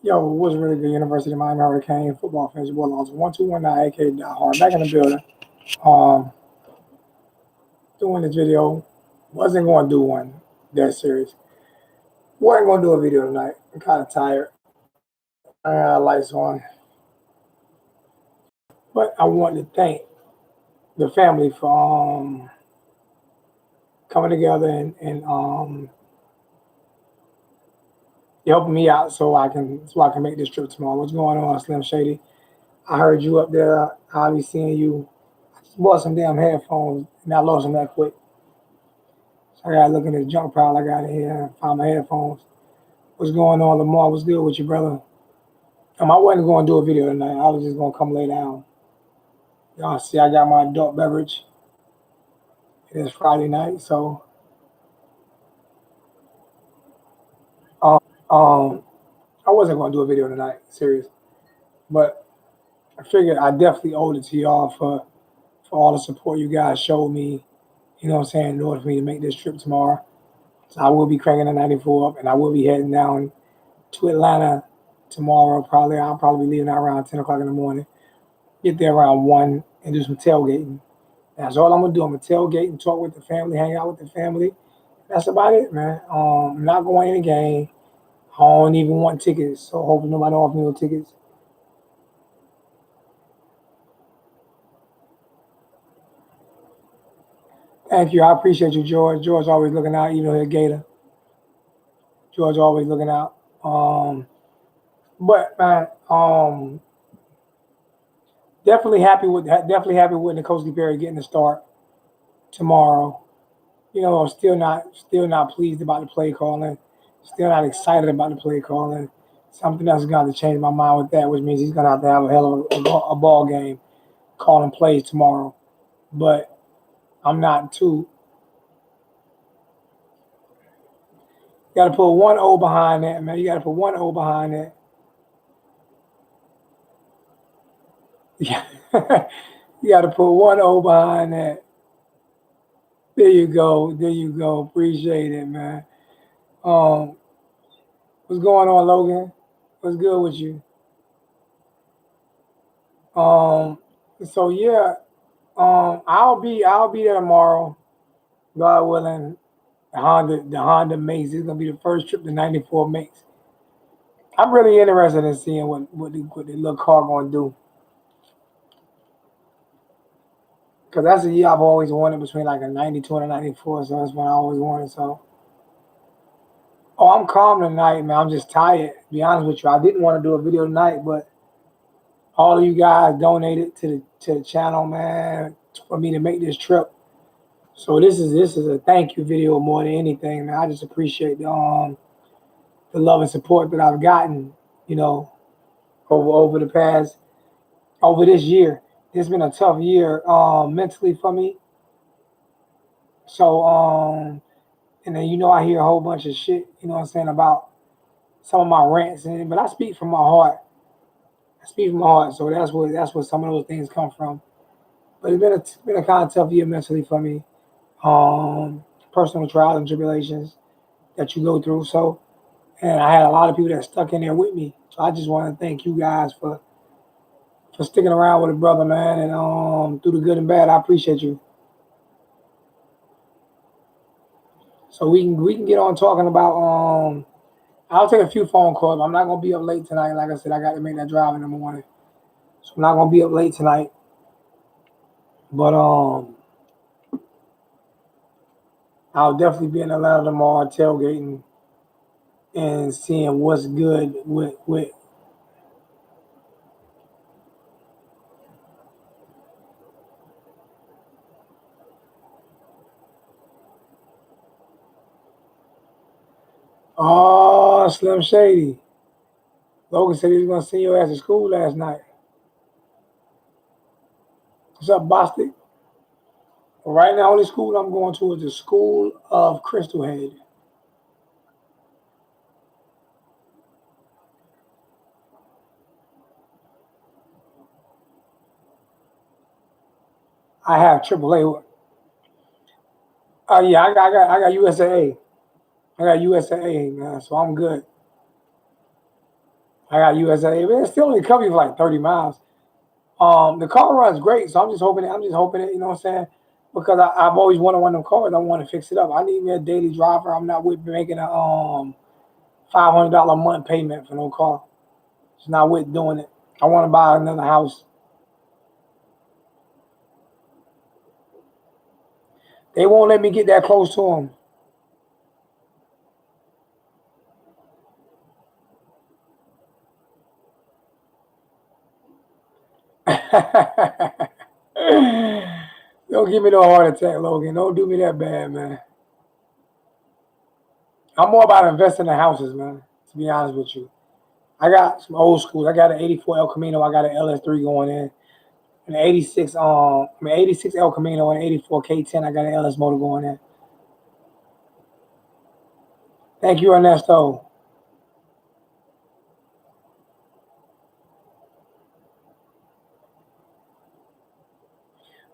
Yo, it was really good. University of Miami Hurricane football fans. Well, lost 1-2-1 AK Die Hard. Back in the building. Um, Doing this video. Wasn't going to do one that serious. Wasn't going to do a video tonight. I'm kind of tired. I got lights on. But I want to thank the family for coming together and helping me out so I can make this trip tomorrow. What's going on, Slim Shady? I heard you up there. I'll be seeing you. I just bought some damn headphones and I lost them that quick. So I gotta look in this junk pile I got in here and find my headphones. What's going on, Lamar? What's good with you, brother? I wasn't going to do a video tonight. I was just going to come lay down. Y'all see, I got my adult beverage. It is Friday night, so I wasn't going to do a video tonight, serious. But I figured I definitely owed it to y'all for all the support you guys showed me. You know what I'm saying? In order for me to make this trip tomorrow, so I will be cranking the 94 up, and I will be heading down to Atlanta tomorrow. I'll probably be leaving out around 10 o'clock in the morning. Get there around 1 and do some tailgating. That's all I'm gonna do. I'm gonna tailgate and talk with the family, hang out with the family. That's about it, man. I'm not going in the game. I don't even want tickets, so hopefully nobody offers me no tickets. Thank you. I appreciate you, George. George always looking out, even though he's a Gator. George always looking out. But man, definitely happy with Nicosi Perry getting the start tomorrow. You know, I'm still not pleased about the play calling. Still not excited about the play calling. Something else is going to change my mind with that, which means he's going to have a hell of a ball game calling plays tomorrow. But I'm not too. You got to put one O behind that, man. You got to put one O behind that. Yeah. You got to put one O behind that. There you go. There you go. Appreciate it, man. Um, what's going on, Logan? What's good with you? Um, so yeah, I'll be there tomorrow, God willing. The Honda makes it's gonna be the first trip the '94 makes. I'm really interested in seeing what the little car gonna do, because that's a year I've always wanted between like a '92 and a '94. So that's what I always wanted. So I'm calm tonight, man. I'm just tired. To be honest with you, I didn't want to do a video tonight, but all of you guys donated to the channel, man, for me to make this trip. So this is a thank you video more than anything, man. I just appreciate the love and support that I've gotten, you know, over the past over this year. It's been a tough year mentally for me. So and then I hear a whole bunch of shit, you know what I'm saying, about some of my rants, but I speak from my heart. I speak from my heart, so that's where some of those things come from. But it's been a kind of tough year mentally for me. Personal trials and tribulations that you go through. So, and I had a lot of people that stuck in there with me. So I just want to thank you guys for sticking around with a brother, man, and through the good and bad. I appreciate you. So we can get on talking about I'll take a few phone calls. I'm not gonna be up late tonight. Like I said, I got to make that drive in the morning, so I'm not gonna be up late tonight. But I'll definitely be in Atlanta tomorrow tailgating and seeing what's good with. Oh, Slim Shady. Logan said he was gonna send your ass to school last night. What's up, Bostic? Well, right now, only school I'm going to is the School of Crystal Head. I have AAA. Yeah, I got USAA. I got USAA, man, so I'm good. I got USA. Man, it still only cover you for like 30 miles. The car runs great, so I'm just hoping. It. You know what I'm saying? Because I've always wanted one of them cars. I want to fix it up. I need me a daily driver. I'm not with making a $500 a month payment for no car. It's not with doing it. I want to buy another house. They won't let me get that close to them. Don't give me no heart attack, Logan. Don't do me that bad, man. I'm more about investing in houses, man. To be honest with you, I got some old schools. I got an '84 El Camino. I got an LS3 going in. An '86 '86 El Camino and '84 K10. I got an LS motor going in. Thank you, Ernesto.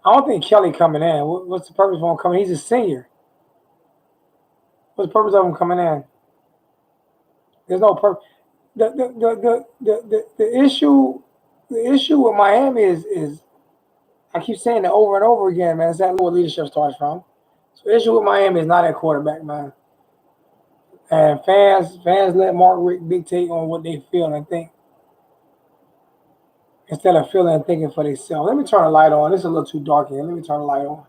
I don't think Kelly coming in. What's the purpose of him coming? He's a senior. What's the purpose of him coming in? There's no purpose. The issue with Miami is I keep saying it over and over again, man. It's that lower leadership starts from. So the issue with Miami is not at quarterback, man. And fans let Mark Richt dictate on what they feel and think instead of feeling and thinking for themselves. Let me turn the light on. It's a little too dark here. Let me turn the light on.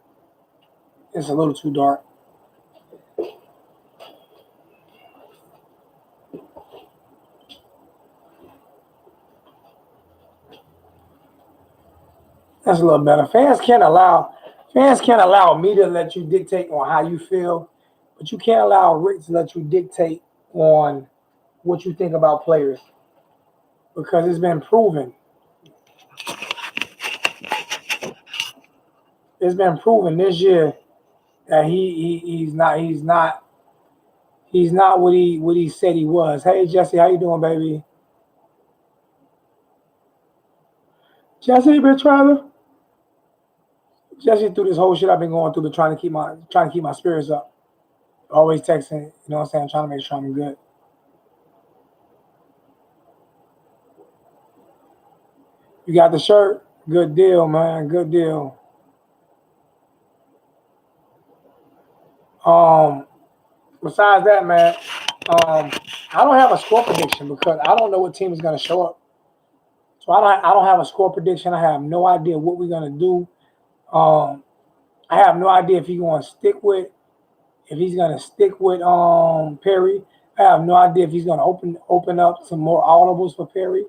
It's a little too dark. That's a little better. Fans can't allow me to let you dictate on how you feel, but you can't allow Rick to let you dictate on what you think about players because it's been proven. It's been proven this year that he's not what he said he was. Hey Jesse, how you doing, baby? Jesse, been Jesse through this whole shit I've been going through, but trying to keep my spirits up. Always texting, you know what I'm saying, trying to make sure I'm good. You got the shirt? Good deal, man. Good deal. Um, Besides that, man, I don't have a score prediction because I don't know what team is gonna show up. So I don't have a score prediction. I have no idea what we're gonna do. Um, I have no idea if he's gonna stick with Perry. I have no idea if he's gonna open up some more audibles for Perry.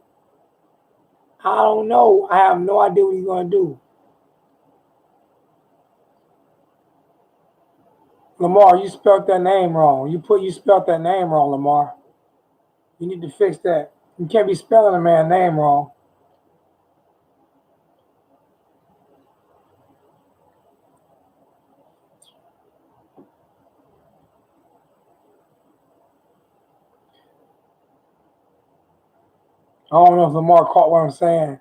I don't know. I have no idea what he's gonna do. Lamar, you spelled that name wrong. You spelled that name wrong, Lamar. You need to fix that. You can't be spelling a man's name wrong. I don't know if Lamar caught what I'm saying.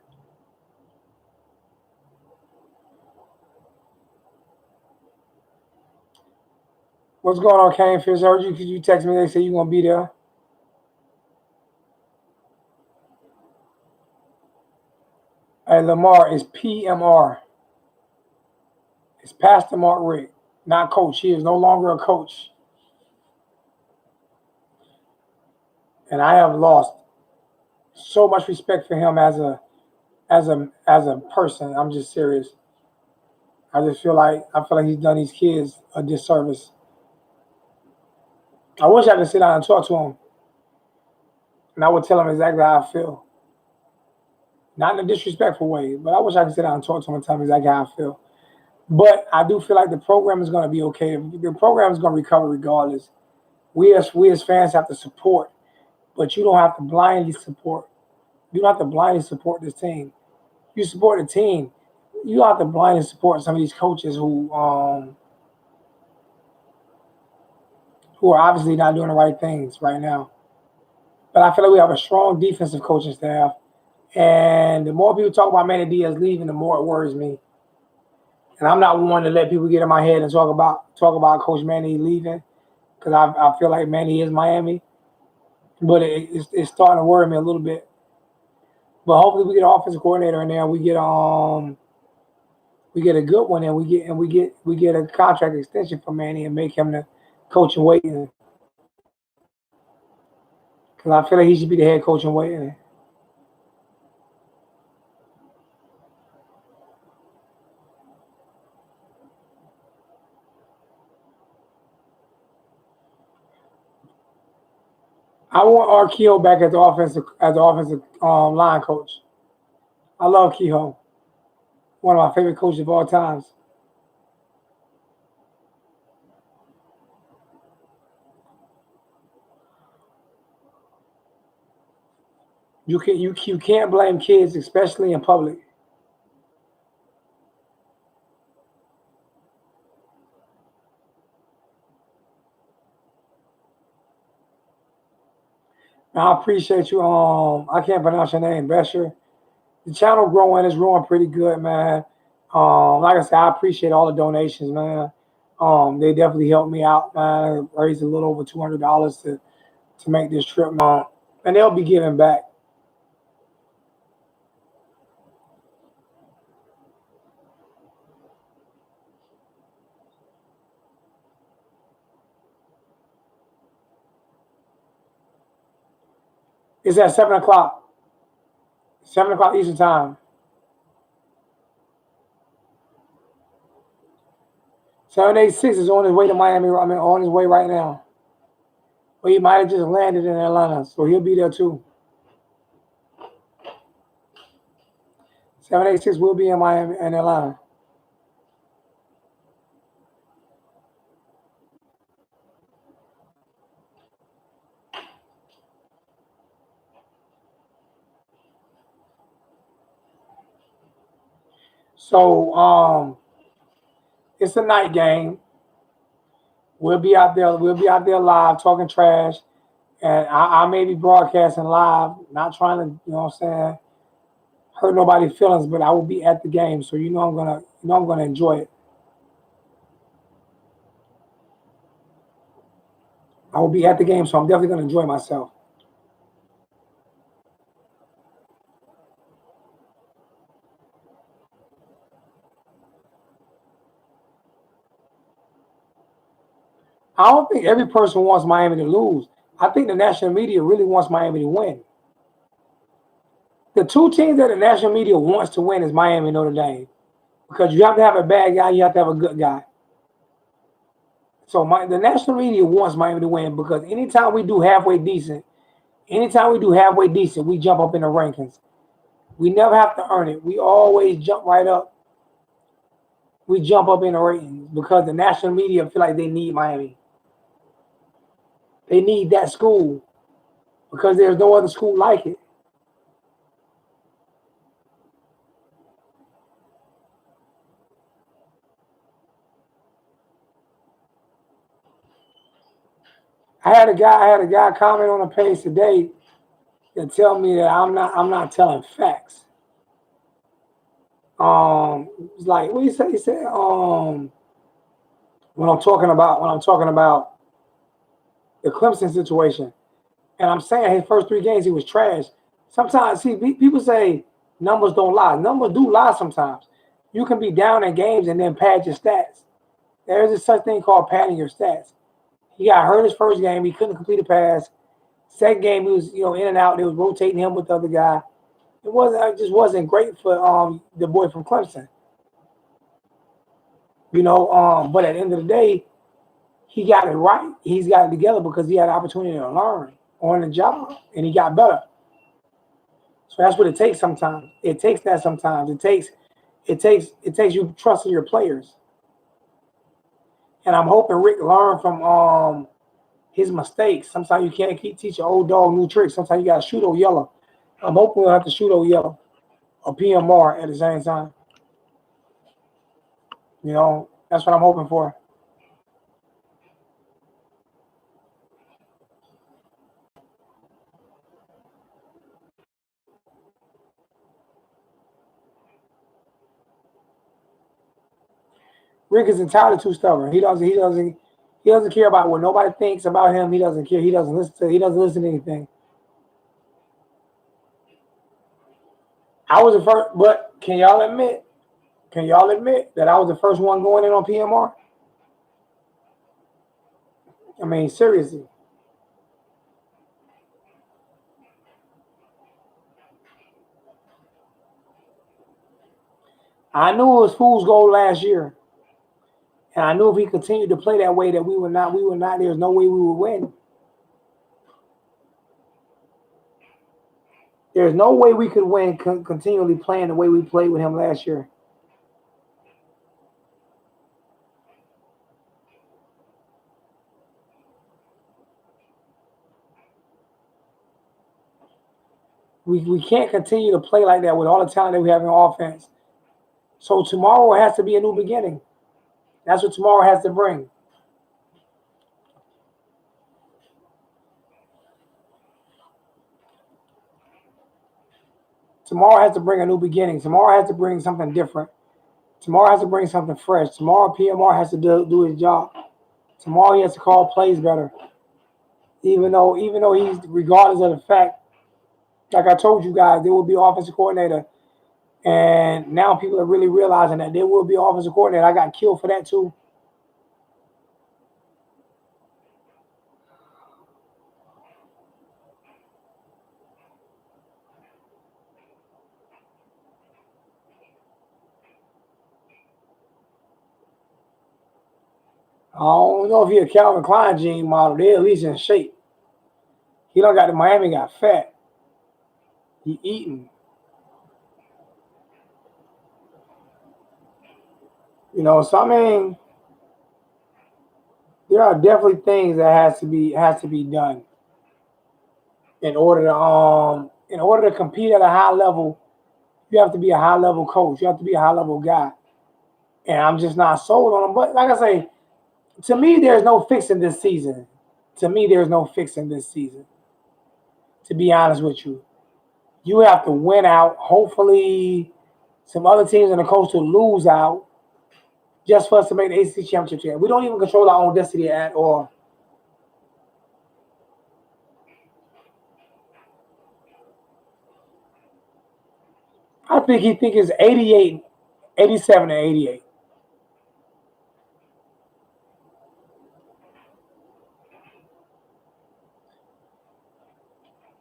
What's going on, Kane Fish? I heard you because you text me. They say you're gonna be there. Hey, Lamar is PMR. It's Pastor Mark Rick, not coach. He is no longer a coach, and I have lost so much respect for him as a person. I'm just serious. I feel like he's done these kids a disservice. I wish I could sit down and talk to him, and I would tell him exactly how I feel. Not in a disrespectful way, but I wish I could sit down and talk to him and tell him exactly how I feel. But I do feel like the program is going to be okay. The program is going to recover regardless. We as fans have to support, but you don't have to blindly support. You don't have to blindly support this team. You support the team. You don't have to blindly support some of these coaches who are obviously not doing the right things right now. But I feel like we have a strong defensive coaching staff. And the more people talk about Manny Diaz leaving, the more it worries me. And I'm not one to let people get in my head and talk about Coach Manny leaving because I feel like Manny is Miami. but it's starting to worry me a little bit. But hopefully we get an offensive coordinator in there. We get a good one, and we get a contract extension for Manny and make him the coach in waiting. Because I feel like he should be the head coach in waiting. I want Arkeo back as the offensive line coach. I love Kehoe, one of my favorite coaches of all times. You can't blame kids, especially in public. I appreciate you. I can't pronounce your name, Besher. The channel growing is growing pretty good, man. Like I said, I appreciate all the donations, man. They definitely helped me out, man. Raised a little over $200 to make this trip, man. And they'll be giving back. It's at 7 o'clock. 7 o'clock Eastern time. 786 is on his way to Miami. I mean, on his way right now. Well, he might have just landed in Atlanta, so he'll be there too. 786 will be in Miami and Atlanta. So it's a night game. We'll be out there. We'll be out there live talking trash, and I may be broadcasting live, not trying to, you know what I'm saying, hurt nobody's feelings, but I will be at the game, so I'm gonna enjoy it. I will be at the game, so I'm definitely gonna enjoy myself. I don't think every person wants Miami to lose. I think the national media really wants Miami to win. The two teams that the national media wants to win is Miami and Notre Dame, because you have to have a bad guy, you have to have a good guy. So the national media wants Miami to win because anytime we do halfway decent, we jump up in the rankings. We never have to earn it. We always jump right up. We jump up in the ratings because the national media feel like they need Miami. They need that school because there's no other school like it. I had a guy comment on the page today that tell me that I'm not telling facts. It's like what he said. He said when I'm talking about the Clemson situation, and I'm saying his first 3 games he was trash. Sometimes, see, people say numbers don't lie. Numbers do lie sometimes. You can be down in games and then pad your stats. There is a such thing called padding your stats. He got hurt his first game. He couldn't complete a pass. Second game, he was in and out. They was rotating him with the other guy. It just wasn't great for the boy from Clemson. But at the end of the day, he got it right. He's got it together because he had an opportunity to learn on the job, and he got better. So that's what it takes sometimes. It takes that sometimes. It takes you trusting your players. And I'm hoping Rick learned from his mistakes. Sometimes you can't teach an old dog new tricks. Sometimes you gotta shoot old yellow. I'm hoping we'll have to shoot old yellow or PMR at the same time. That's what I'm hoping for. Rick is entirely too stubborn. He doesn't He doesn't care about what nobody thinks about him. He doesn't care. He doesn't listen to anything. I was the first, but can y'all admit that I was the first one going in on PMR? I mean, seriously. I knew it was fool's gold last year. And I knew if he continued to play that way that we would not, there's no way we would win. There's no way we could win continually playing the way we played with him last year. We can't continue to play like that with all the talent that we have in offense. So tomorrow has to be a new beginning. That's what tomorrow has to bring. Tomorrow has to bring a new beginning. Tomorrow has to bring something different. Tomorrow has to bring something fresh. Tomorrow PMR has to do his job. Tomorrow he has to call plays better. Even though he's, regardless of the fact, like I told you guys, there will be offensive coordinator. And now people are really realizing that there will be offensive coordinator. I got killed for that too. I don't know if he a Calvin Klein gene model. They're at least in shape. He don't got the Miami got fat. He eating. You know, so I mean, there are definitely things that has to be done in order to compete at a high level. You have to be a high level coach. You have to be a high level guy. And I'm just not sold on him. But like I say, to me, there's no fixing this season. To me, there's no fixing this season. To be honest with you, you have to win out. Hopefully, some other teams in the coast will lose out just for us to make the ACC championship game. We don't even control our own destiny at all. I think he think it's 88, 87 and 88.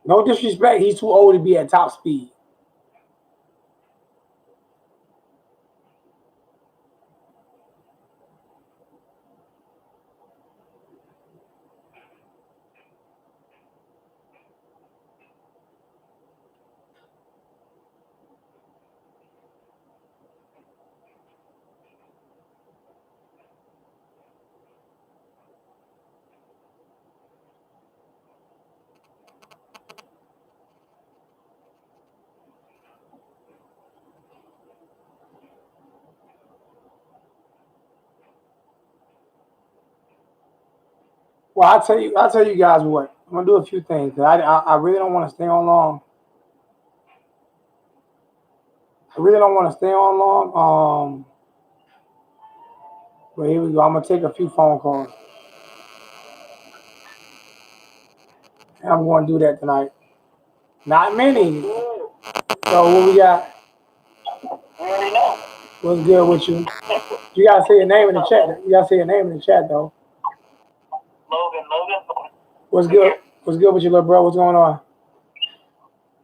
No disrespect, he's too old to be at top speed. Well, I'll tell you guys what. I'm gonna do a few things. I really don't want to stay on long. I really don't want to stay on long. But here we go. I'm gonna take a few phone calls. And I'm going to do that tonight. Not many. So what we got? We already know. What's good with you? You gotta say your name in the chat. You gotta say your name in the chat though. Logan. What's good? What's good with you, little bro? What's going on?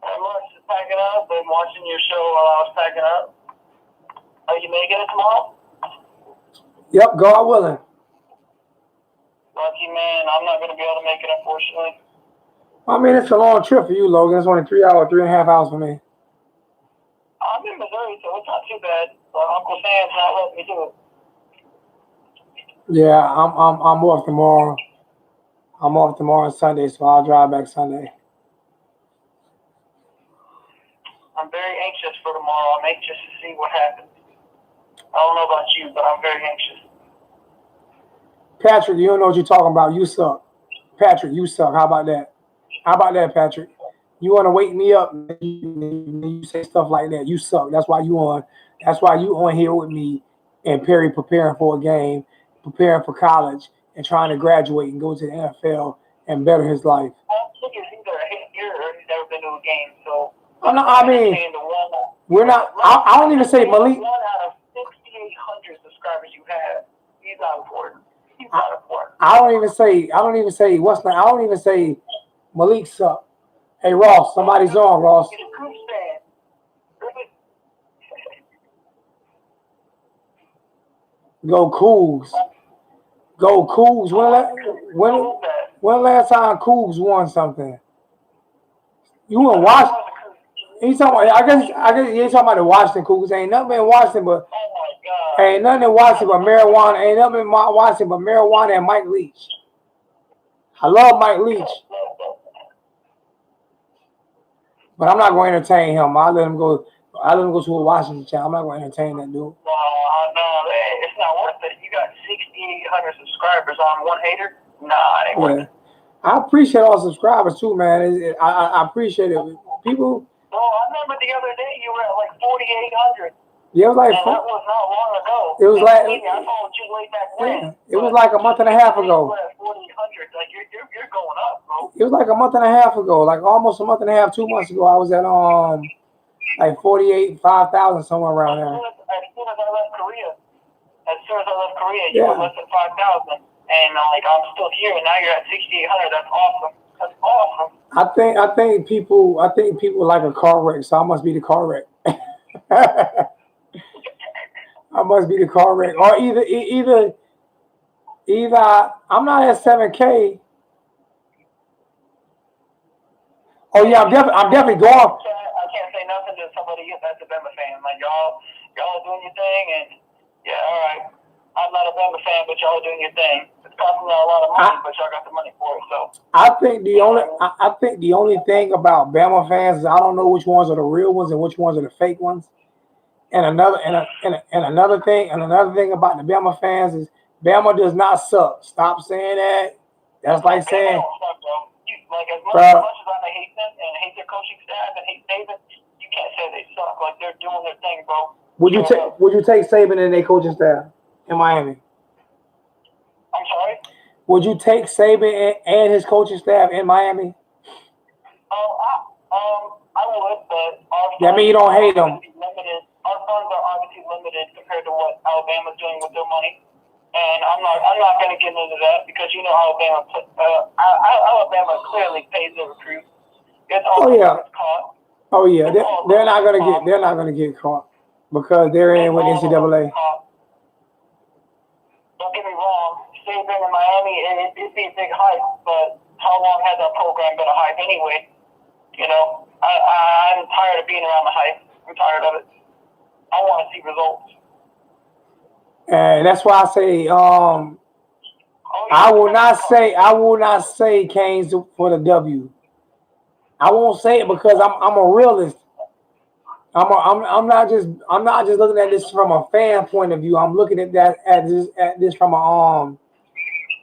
Not much. Just packing up. Been watching your show while I was packing up. Are you making it tomorrow? Yep, God willing. Lucky man. I'm not going to be able to make it, unfortunately. I mean, it's a long trip for you, Logan. It's only 3.5 hours for me. I'm in Missouri, so it's not too bad. But Uncle Sam's not letting me do it. Yeah, I'm off tomorrow. I'm off tomorrow and Sunday, so I'll drive back Sunday. I'm very anxious for tomorrow. I'm anxious to see what happens. I don't know about you, but I'm very anxious. Patrick, you don't know what you're talking about. You suck. Patrick, you suck. How about that? How about that, Patrick? You want to wake me up and you say stuff like that. You suck. That's why you on here with me and Perry preparing for a game, preparing for college, and trying to graduate and go to the NFL and better his life. I think it's either a hater or he's never been to a game. So I mean, we're not. I don't even say Malik. 1 out of 6,800 subscribers you have, he's not important. He's not important. I don't even say what's not. I don't even say Malik suck. Hey Ross, somebody's on, Ross. He's a Cougs fan. Go Cougs. Go Cougs. When last time Cougs won something? You want watch? He's talking about, I guess you ain't talking about the Washington Cougars. Ain't nothing in Washington but ain't nothing in Washington but marijuana. Ain't nothing in Washington but marijuana and Mike Leach. I love Mike Leach, but I'm not going to entertain him. I let him go to a Washington channel. I'm not going to entertain that dude. No, it's not worth it. You got 6,800 subscribers on one hater. Nah, it ain't worth it. I appreciate all the subscribers too, man. I appreciate it. People. No, I remember the other day you were at like 4,800. Yeah, it was like. And that was not long ago. It was like. I followed you way back when. It was like a month and a half ago. You were at 4,800. Like you're going up, bro. It was like a month and a half ago, like almost a month and a half, 2 months ago. I was at like 48, 5,000 somewhere around there. As soon as I left Korea, you were less than 5,000. And like I'm still here, and now you're at 6,800. That's awesome. That's awesome. I think people like a car wreck, so I must be the car wreck. I must be the car wreck, or either I'm not at 7K. Oh yeah, I'm definitely going. I can't say nothing to somebody that's a Bama fan. Like y'all are doing your thing, and yeah, all right. I'm not a Bama fan, but y'all are doing your thing. It's costing y'all a lot of money, but y'all got the money for it. So I think the only thing about Bama fans is I don't know which ones are the real ones and which ones are the fake ones. And another thing about the Bama fans is Bama does not suck. Stop saying that. That's like saying. Like as much as I hate them and hate their coaching staff and hate Saban, you can't say they suck. Like they're doing their thing, bro. Would you take Saban and their coaching staff in Miami? I'm sorry? Would you take Saban and his coaching staff in Miami? I would, but that means you don't hate them. Our funds are obviously limited compared to what Alabama's doing with their money. And I'm not going to get into that because you know Alabama clearly pays their recruits. Caught. Oh yeah, they're not gonna get caught because they're in with NCAA. Don't get me wrong, Saban in Miami, it'd be a big hype, but how long has that program been a hype anyway? You know, I'm tired of being around the hype. I'm tired of it. I want to see results. And that's why I say, I will not say Canes for the W. I won't say it because I'm a realist. I'm not just looking at this from a fan point of view. I'm looking at this from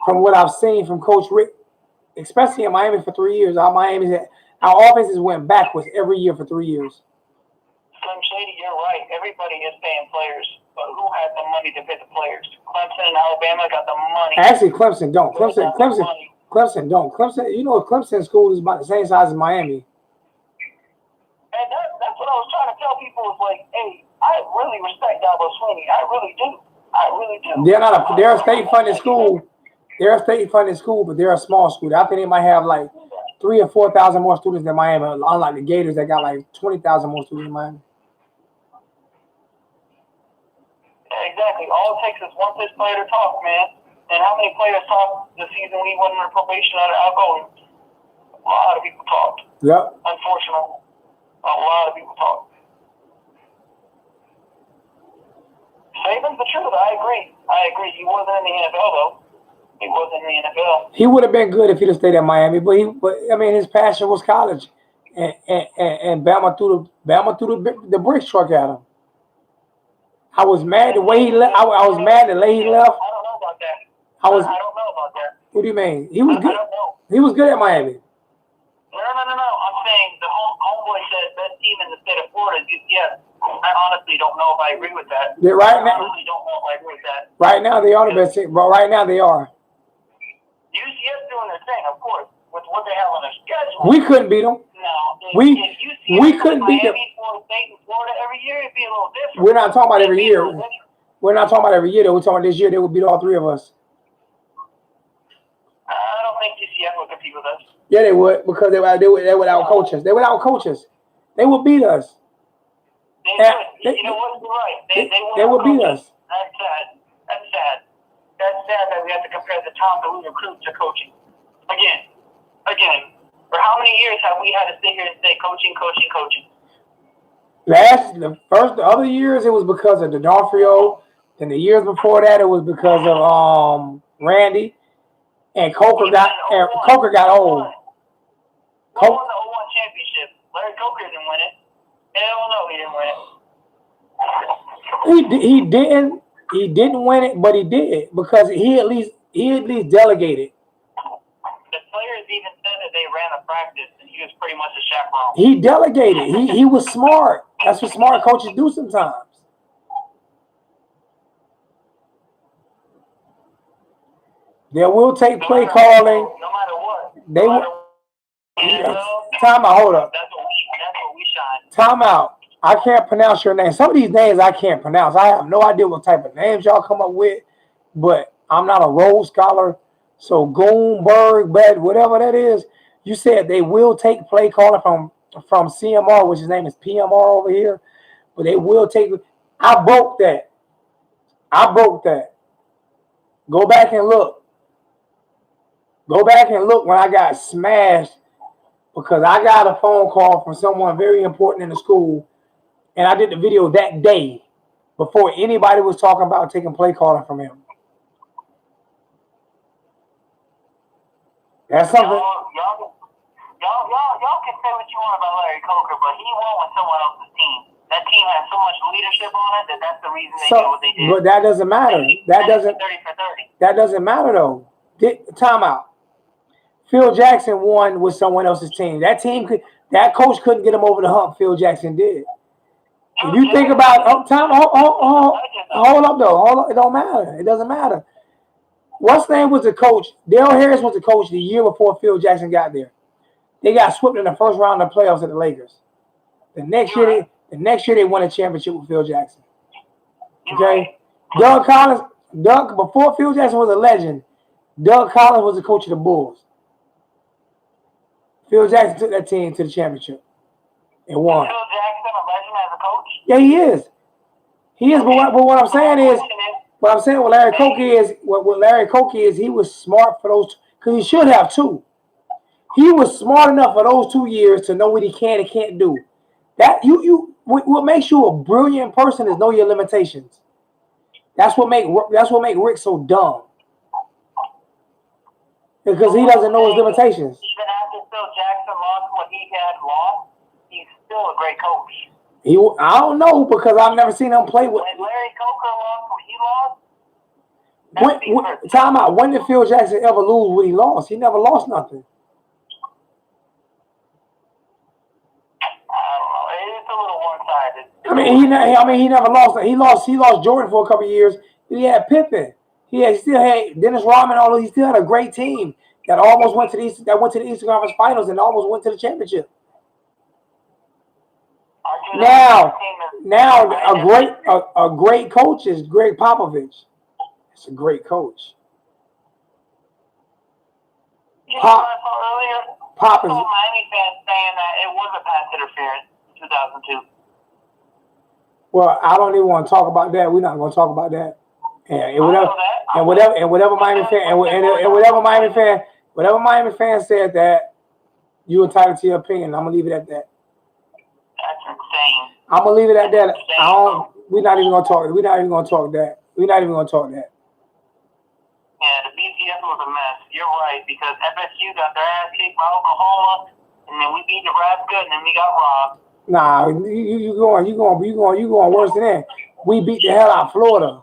from what I've seen from Coach Richt, especially in Miami for 3 years. Our offenses went backwards every year for 3 years. Slim Shady, you're right. Everybody is paying players, but who has the money to pay the players? Clemson and Alabama got the money. Actually, Clemson don't. Clemson don't. Clemson, you know, Clemson school is about the same size as Miami. And that's what I was trying to tell people is like, hey, I really respect Dabo Swinney. I really do. They're a state funded school. They're a state funded school, but they're a small school. I think they might have like 3,000 or 4,000 more students than Miami, unlike the Gators that got like 20,000 more students in Miami. Exactly. All it takes is one such player to talk, man. And how many players talked the season we went under probation out of outgoing? A lot of people talked. Yep. Unfortunately, a lot of people talked. Saban's the truth. I agree. He wasn't in the NFL though. He wasn't in the NFL. He would have been good if he'd have stayed at Miami, but I mean, his passion was college, and Bama threw the bricks truck at him. I was mad the way he left. I was mad the way he left. I don't know about that. I don't know about that. What do you mean? He was good. I don't know. He was good at Miami. No. I'm saying the homeboy said best team in the state of Florida is UCF. I honestly don't know if I agree with that. Right now, I honestly don't know if I agree with that. Right now, they are the best team. But right now, they are. UCF doing their thing, of course, with what they have on their schedule. We couldn't beat them. No, we UCF couldn't beat them. Miami, Florida State, and Florida every year, it'd be a little different. We're not talking about every year. We're not talking about every year. We're talking about this year. They would beat all three of us. I don't think UCF would compete with us. Yeah, they would, because they would out-coach us. They would out-coach us. They would beat us. You know what? You're right. They would beat us. That's sad. That's sad. That's sad that we have to compare the talent that we recruit to coaching. Again. For how many years have we had to sit here and say coaching? The other years it was because of D'Onofrio. Then the years before that it was because of Randy. And Coker got old. Who won the 01 championship? Larry Coker didn't win it. Hell no, he didn't win it. He didn't win it, but he did, because he at least delegated. The players even said that they ran a practice and he was pretty much a chaperone. He delegated. He was smart. That's what smart coaches do sometimes. They will take play calling. No matter what. They will. Time out. Hold up. That's what we shine. Time out. I can't pronounce your name. Some of these names I can't pronounce. I have no idea what type of names y'all come up with, but I'm not a Rhodes Scholar. So Goonberg, Bed, whatever that is, you said they will take play calling from CMR, which his name is PMR over here, but they will take. I broke that. Go back and look. When I got smashed, because I got a phone call from someone very important in the school, and I did the video that day before anybody was talking about taking play calling from him. That's something. Y'all can say what you want about Larry Coker, but he won with someone else's team. That team has so much leadership on it that's the reason they did what they did. But that doesn't matter. That doesn't matter though. Time out. Phil Jackson won with someone else's team. That coach couldn't get him over the hump. Phil Jackson did. If you think about hold up though. It don't matter. It doesn't matter. What's name was the coach? Dale Harris was the coach the year before Phil Jackson got there. They got swept in the first round of the playoffs at the Lakers. The next year they won a championship with Phil Jackson. Okay? Doug Collins, before Phil Jackson was a legend, Doug Collins was the coach of the Bulls. Phil Jackson took that team to the championship and won. Phil Jackson a legend as a coach? Yeah, he is. He is, but what I'm saying is, what Larry Coker is, he was smart for those, because he should have too. He was smart enough for those 2 years to know what he can and can't do. That what makes you a brilliant person is know your limitations. That's what make Richt so dumb, because he doesn't know his limitations. Even after Phil Jackson lost what he had lost, he's still a great coach. I don't know, because I've never seen him play with. When Larry Coker lost what he lost. Time out. When did Phil Jackson ever lose what he lost? He never lost nothing. I don't know. It's a little one-sided. He never lost. He lost Jordan for a couple of years. He had Pippen. He still had Dennis Rodman. Although he still had a great team that almost went to the Eastern Conference Finals and almost went to the championship. Now a great coach is Greg Popovich. It's a great coach. Pop is. Miami fans saying that it was a pass interference in 2002. Well, I don't even want to talk about that. We're not going to talk about that. Whatever Miami fan said that, you entitled to your opinion. I'm gonna leave it at that. That's insane. I'm gonna leave it at that. We're not even gonna talk that. Yeah, the BCS was a mess. You're right, because FSU got their ass kicked by Oklahoma, and then we beat Nebraska, and then we got robbed. Nah, you going worse than that. We beat the hell out of Florida.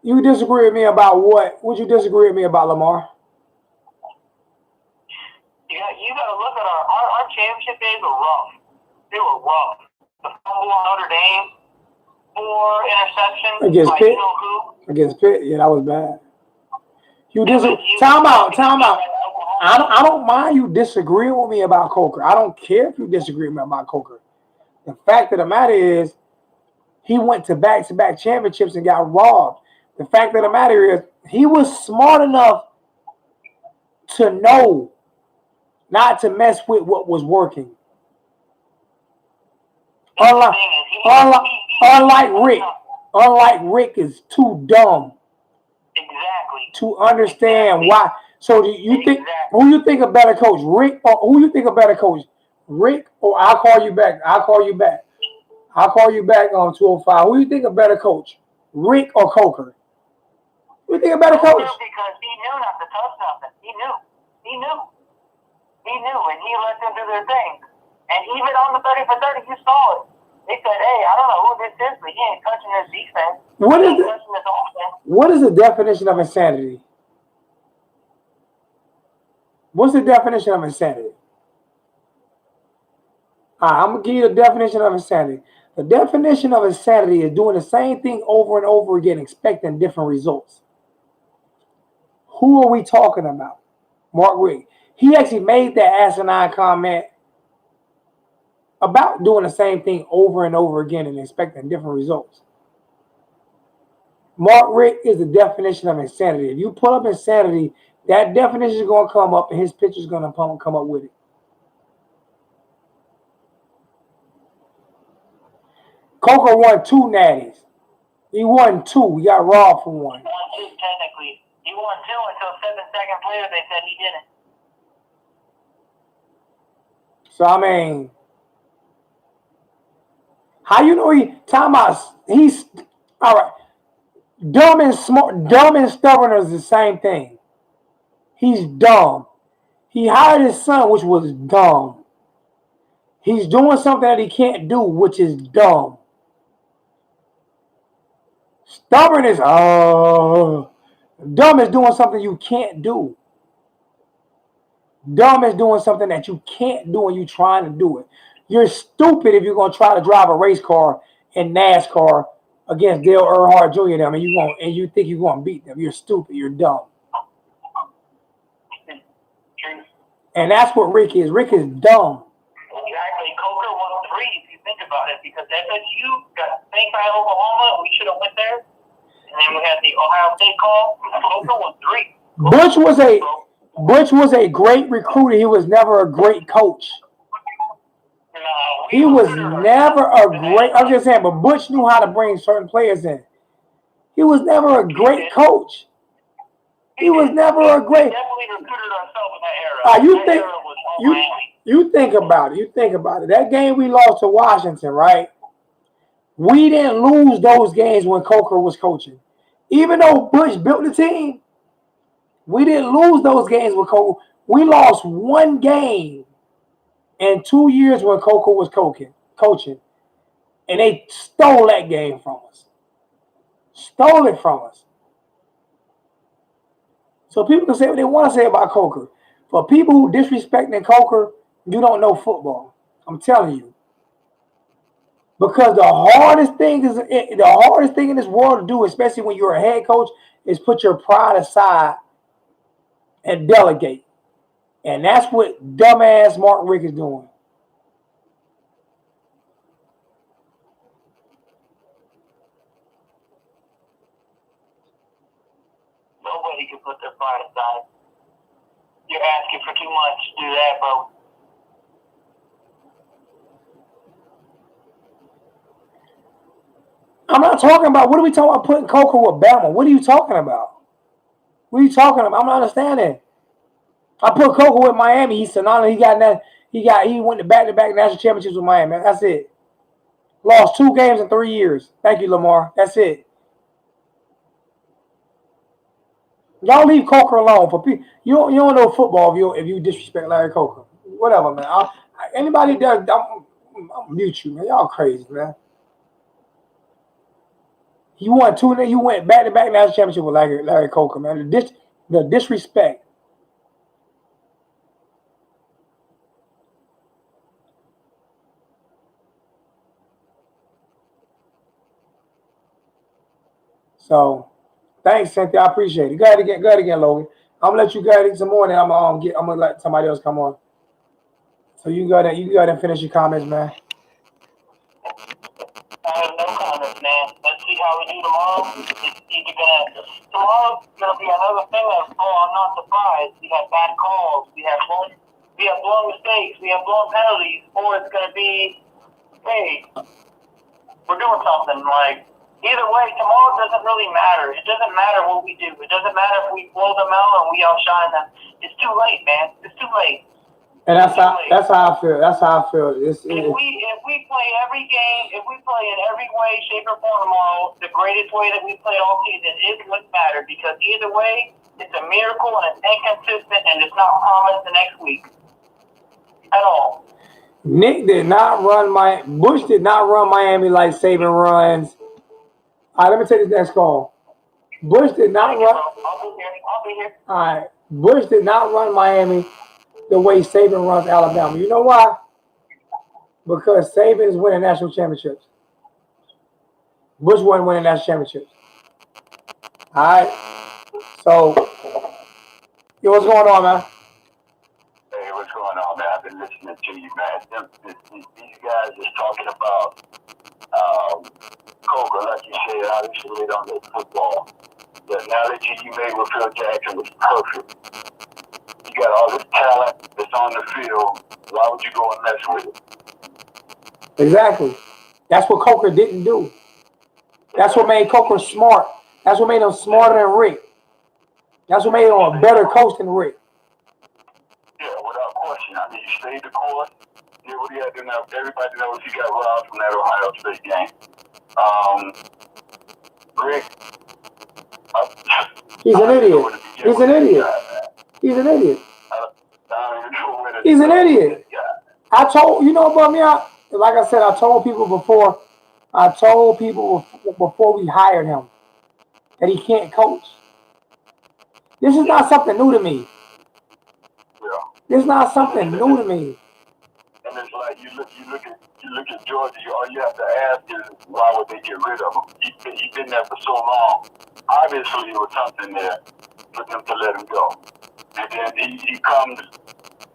You disagree with me about what? Would you disagree with me about Lamar? You got to look at our championship days were rough. They were rough. The fumble on Notre Dame, 4 interceptions. Against Pitt? Yeah, that was bad. Time out. I don't mind you disagreeing with me about Coker. I don't care if you disagree with me about Coker. The fact of the matter is, he went to back-to-back championships and got robbed. The fact of the matter is, he was smart enough to know not to mess with what was working. Unlike Rick is too dumb to understand why. So do you think who you think a better coach, Rick, or who you think a better coach, Rick, or I'll call you back on 205. Who you think a better coach, Rick or Coker? Who you think a better coach? Because he knew not to touch nothing. He knew, and he let them do their thing. And even on the 30 for 30, you saw it. They said, "Hey, I don't know who this is, but he ain't touching this defense. What is the definition of insanity? What's the definition of insanity? I'm going to give you the definition of insanity. The definition of insanity is doing the same thing over and over again, expecting different results. Who are we talking about? Mark Richt. He actually made that asinine comment about doing the same thing over and over again and expecting different results. Mark Richt is the definition of insanity. If you pull up insanity, that definition is going to come up and his picture is going to come up with it. Coker won 2 natties. He won 2. He got robbed for 1. He won 2 technically. He won 2 until 7 seconds later they said he didn't. So I mean, how you know he's all right. Dumb and stubborn is the same thing. He's dumb. He hired his son, which was dumb. He's doing something that he can't do, which is dumb. Stubborn is dumb is doing something you can't do. Dumb is doing something that you can't do and you trying to do it. You're stupid if you're going to try to drive a race car in NASCAR against Dale Earnhardt Jr. them and you think you're going to beat them. You're stupid. You're dumb. And that's what Rick is. Rick is dumb. Exactly. Coker won 3 if you think about it, because FSU got spanked by Oklahoma. We should have went there. And then we had the Ohio State call. Coker won 3. Butch was a great recruiter. He was never a great coach. No, he was never a great. I'm just saying, but Butch knew how to bring certain players in. He was never a great coach. He was never a great. Definitely recruited ourselves in that era. You think about it. You think about it. That game we lost to Washington, right? We didn't lose those games when Coker was coaching. Even though Butch built the team, we didn't lose those games with Coker. We lost 1 game in 2 years when Coker was coaching. And they stole that game from us. Stole it from us. So people can say what they want to say about Coker. For people who disrespecting Coker, you don't know football. I'm telling you. Because the hardest thing in this world to do, especially when you're a head coach, is put your pride aside and delegate. And that's what dumbass Mark Richt is doing. Nobody can put their pride aside. You're asking for too much to do that, bro. I'm not talking about, what are we talking about putting Coker with Bama? What are you talking about? What are you talking about? I'm not understanding. I put Coker with Miami. He went to back-to-back national championships with Miami. That's it. Lost 2 games in 3 years. Thank you, Lamar. That's it. Y'all leave Coker alone. For people, you don't know football if you disrespect Larry Coker. Whatever, man. Anybody does, I'll mute you, man. Y'all crazy, man. You went back-to-back national championship with Larry Coker, man. The disrespect. So, Thanks, Cynthia. I appreciate it. Go ahead again, Logan. I'm gonna let you go ahead some more, and I'm gonna let somebody else come on. So you go ahead. You go ahead and finish your comments, man. I have no comments, man. Let's see how we do tomorrow. Tomorrow's gonna be another thing of, I'm not surprised. We have bad calls. We have blown mistakes. We have blown penalties. Or it's gonna be, hey, we're doing something. Like, either way, tomorrow doesn't really matter. It doesn't matter what we do. It doesn't matter if we blow them out and we outshine them. It's too late, man. It's too late. And that's how I feel. That's how I feel. If we play every game, if we play in every way, shape, or form tomorrow, the greatest way that we played all season is what matters. Because either way, it's a miracle and it's inconsistent and it's not promised the next week at all. Bush did not run Miami like Saban runs. All right, let me take this next call. Bush did not run. I'll be here. All right, Bush did not run Miami the way Saban runs Alabama. You know why? Because Saban is winning national championships. Bush wasn't winning national championships. All right. So, what's going on, man? Hey, what's going on, man? I've been listening to you, man. These guys is talking about Cobra, like you said, obviously they don't know football. The analogy you made with Phil Jackson was perfect. You got all this talent that's on the field. Why would you go and mess with it? Exactly. That's what Coker didn't do. That's what made Coker smart. That's what made him smarter than Richt. That's what made him a better coach than Richt. Yeah, without question. I mean, you stayed the course. Did what he had to know. Everybody knows he got robbed from that Ohio State game. Richt. He's an idiot. He's an idiot. He's an idiot. He's an idiot. I told about me. Like I said, I told people before we hired him that he can't coach. This is not something new to me. Yeah. This is not something new to me. And it's like you look at Georgia. All you have to ask is why would they get rid of him? He's been there for so long. Obviously, it was something there for them to let him go. And then he comes.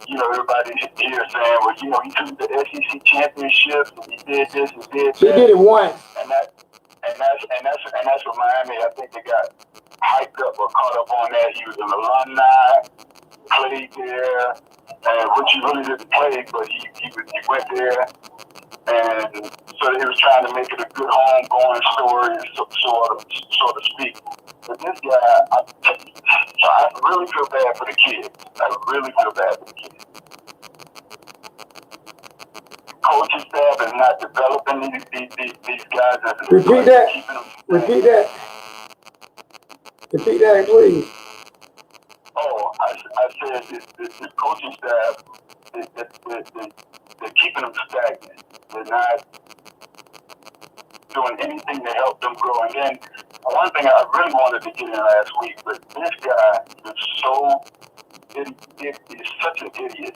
Everybody's here saying, well, he took the SEC championships and he did this and did that. He did it once. And that's what Miami. I think they got hyped up or caught up on that. He was an alumni, played there, and which he really didn't play, but he went there, and so he was trying to make it a good homegoing story, so to speak. But this guy, I really feel bad for the kids. I really feel bad for the kids. Coaching staff is not developing these guys. Repeat that, please. Oh, I said this coaching staff, they're keeping them stagnant. They're not doing anything to help them grow. And then one thing I really wanted to get in last week, but this guy is such an idiot.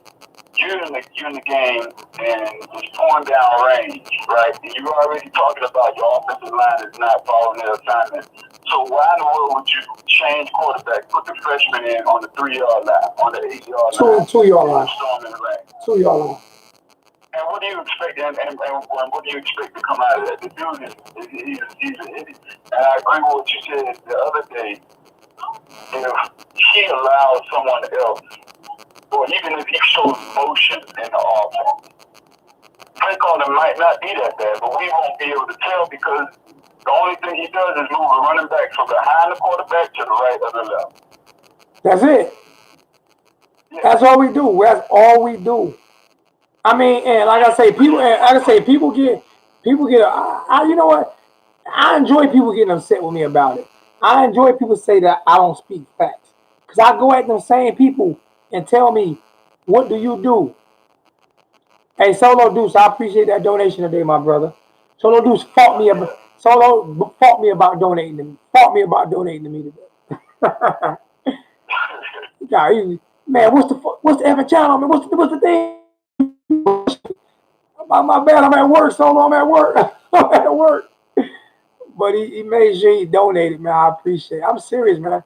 You're in the game and it's pouring down range, right? And you're already talking about your offensive line is not following their assignment. So why in the world would you change quarterback, put the freshman in on the 3-yard line, on the 8-yard line? 2-yard line. Storm in the rain. 2-yard line. And what do you expect? And what do you expect to come out of that? The dude he's an idiot. And I agree with what you said the other day. If he allows someone else, or even if he shows motion in the offense, play calling might not be that bad, but we won't be able to tell because the only thing he does is move a running back from behind the quarterback to the right or the left. That's it. Yeah. That's all we do. That's all we do. I mean, and like I say, people get. You know what? I enjoy people getting upset with me about it. I enjoy people say that I don't speak facts because I go at them same people and tell me, what do you do? Hey, Solo Deuce, I appreciate that donation today, my brother. Solo Deuce fought me about donating to me. Fought me about donating to me today. Man, what's the effing channel? Man, what's the thing? My bad, I'm at work, Solo. I'm at work. I'm at work. but he made sure he donated, man. I appreciate it. I'm serious, man.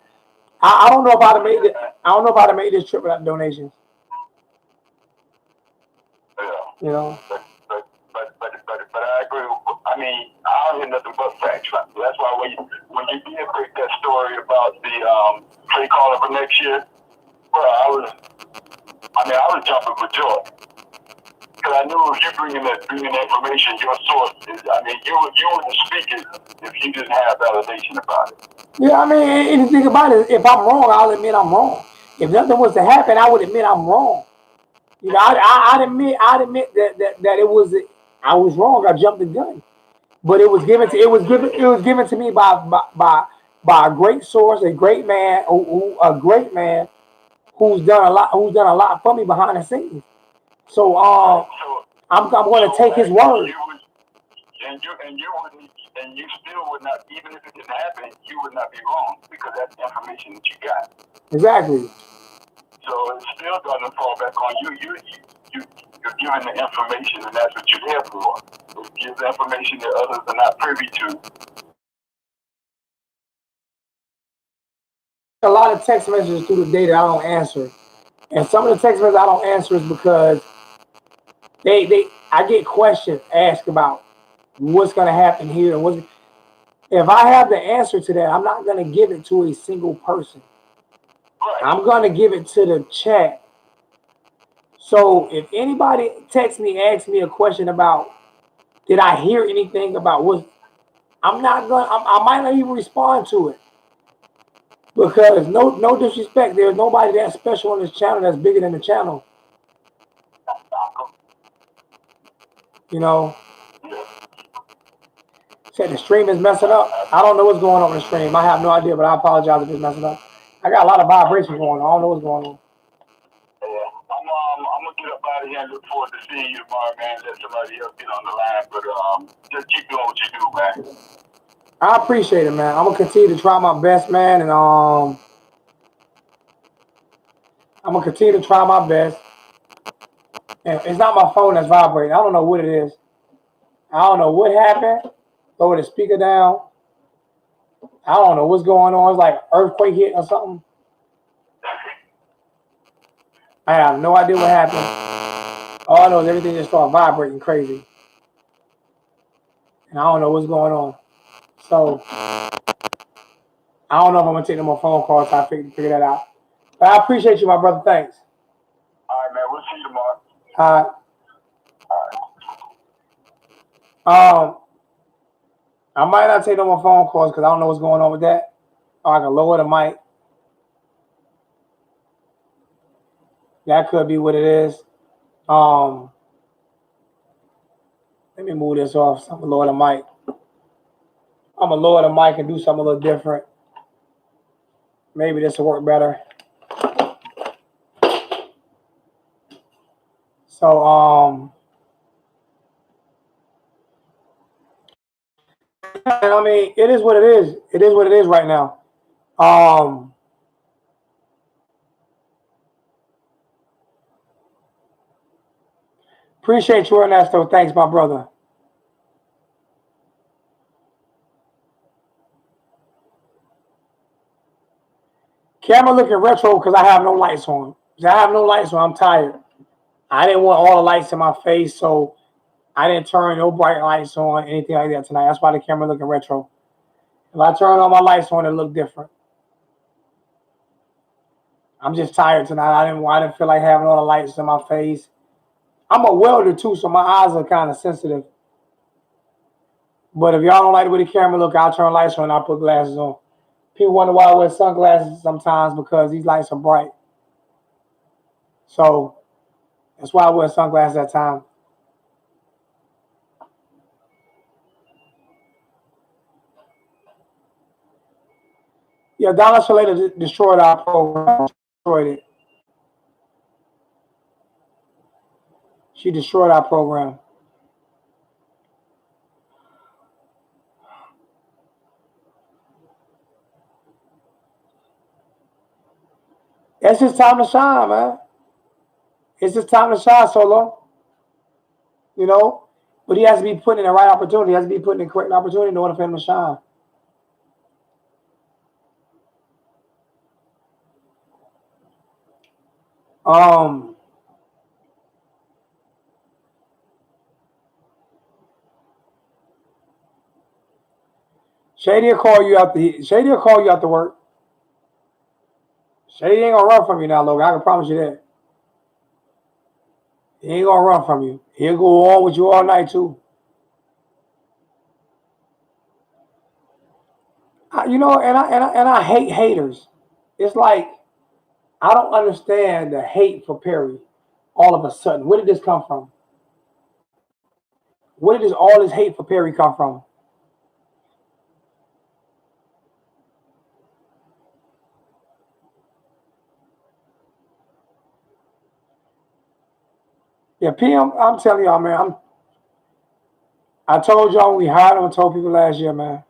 I don't know if I'd have made it. I don't know if I'd have made this trip without donations. Yeah. You know. But I agree. I mean, I don't hear nothing but facts. That's why when you did break that story about the play caller for next year, bro, I was jumping for joy. Because I knew if you bringing that information, your source is, you wouldn't speak it if you didn't have validation about it. Yeah, I mean, and the thing about it, if I'm wrong, I'll admit I'm wrong. If nothing was to happen, I would admit I'm wrong. You know, I'd admit that it was I was wrong. I jumped the gun, but it was given to me by a great source, a great man, a great man who's done a lot for me behind the scenes. So I'm going to take his word. And you still would not, even if it didn't happen, you would not be wrong because that's the information that you got. Exactly. So it still doesn't fall back on you. You're given the information, and that's what you're there for. It gives information that others are not privy to. A lot of text messages through the day that I don't answer, and some of the text messages I don't answer is because I get questions asked about what's going to happen here. If I have the answer to that, I'm not going to give it to a single person. Right. I'm going to give it to the chat. So if anybody texts me, asks me a question about, did I hear anything about what, I might not even respond to it. Because no disrespect, there's nobody that special on this channel that's bigger than the channel. You know? Said the stream is messing up. I don't know what's going on with the stream. I have no idea, but I apologize if it's messing up. I got a lot of vibration going on. I don't know what's going on. I'm gonna get up out of here and look forward to seeing you tomorrow, man. Let somebody else get on the line, but just keep doing what you do, man. I appreciate it, man. I'm gonna continue to try my best, man, and I'm gonna continue to try my best. And it's not my phone that's vibrating. I don't know what it is. I don't know what happened. Lower the speaker down. I don't know what's going on. It's like an earthquake hit or something. I have no idea what happened. All I know is everything just started vibrating crazy. And I don't know what's going on. So I don't know if I'm gonna take no more phone calls so I figure that out. But I appreciate you, my brother. Thanks. All right, man. We'll see you tomorrow. All right. I might not take no more phone calls because I don't know what's going on with that. Or I can lower the mic. That could be what it is. Let me move this off. So I'm gonna lower the mic. I'm gonna lower the mic and do something a little different. Maybe this will work better. So I mean, it is what it is. It is what it is right now. Appreciate you, Ernesto. Thanks, my brother. Camera looking retro because I have no lights on. I have no lights on. I'm tired. I didn't want all the lights in my face, so I didn't turn no bright lights on, anything like that tonight. That's why the camera looking retro. If I turn all my lights on, it look different. I'm just tired tonight. I didn't feel like having all the lights in my face. I'm a welder too, so my eyes are kind of sensitive. But if y'all don't like the way the camera look, I'll turn lights on and I'll put glasses on. People wonder why I wear sunglasses sometimes because these lights are bright. So that's why I wear sunglasses at times. Yeah, Donna Shalata destroyed our program. Destroyed it. She destroyed our program. It's just time to shine, man. It's just time to shine, Solo. You know? But he has to be put in the right opportunity. He has to be put in the correct opportunity in order for him to shine. Shady will call you out to work. Shady ain't gonna run from you now, Logan. I can promise you that. He ain't gonna run from you. He'll go on with you all night too. And I hate haters. It's like I don't understand the hate for Perry. All of a sudden, where did this come from? Where did all this hate for Perry come from? Yeah, PM. I'm telling y'all, man. I told y'all when we hired him. I told people last year, man.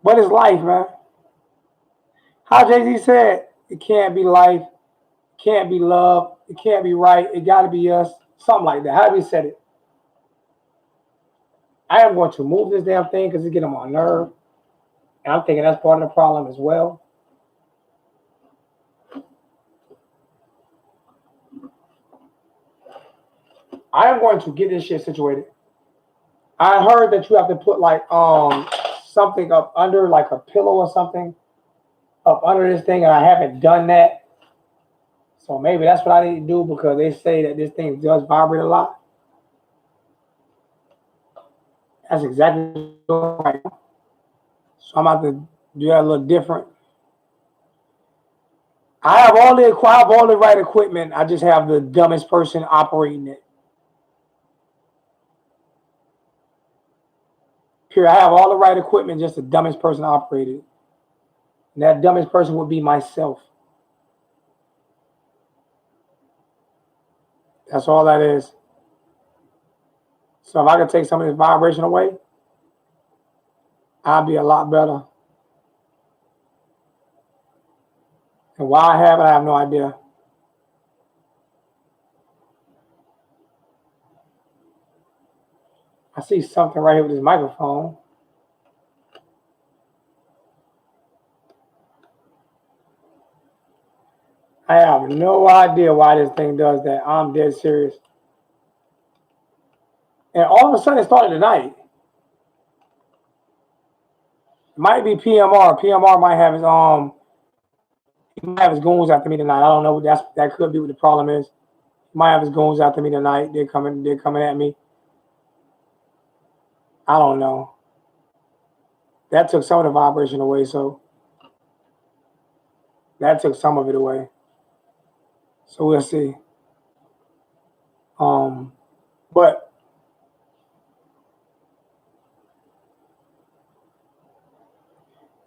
But it's life, man. How Jay-Z said, it can't be life, it can't be love, it can't be right, it got to be us. Something like that. How he said it. I am going to move this damn thing because it's getting on my nerve. And I'm thinking that's part of the problem as well. I am going to get this shit situated. I heard that you have to put like something up under, like a pillow or something up under this thing, and I haven't done that. So maybe that's what I need to do because they say that this thing does vibrate a lot. That's exactly right. So I'm about to do that a little different. I have all the right equipment. I just have the dumbest person operating it. Period. I have all the right equipment, just the dumbest person operating it. And that dumbest person would be myself. That's all that is. So if I could take some of this vibration away, I'd be a lot better. And why I have it, I have no idea. I see something right here with this microphone. I have no idea why this thing does that. I'm dead serious. And all of a sudden it started tonight. It might be PMR. PMR might have his he might have his goons after me tonight. I don't know. That could be what the problem is. He might have his goons after me tonight. They're coming at me. I don't know. That took some of the vibration away, so that took some of it away. So we'll see. But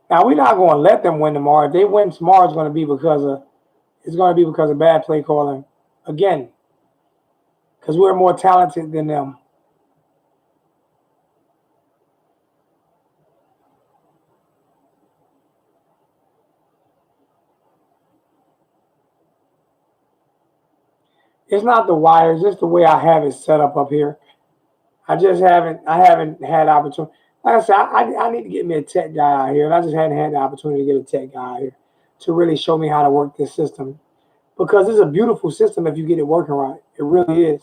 now we're not going to let them win tomorrow. If they win tomorrow, it's going to be because of bad play calling again. Because we're more talented than them. It's not the wires, it's the way I have it set up here. I haven't had opportunity. Like I said, I need to get me a tech guy out here, and I just hadn't had the opportunity to get a tech guy out here to really show me how to work this system. Because it's a beautiful system if you get it working right. It really is.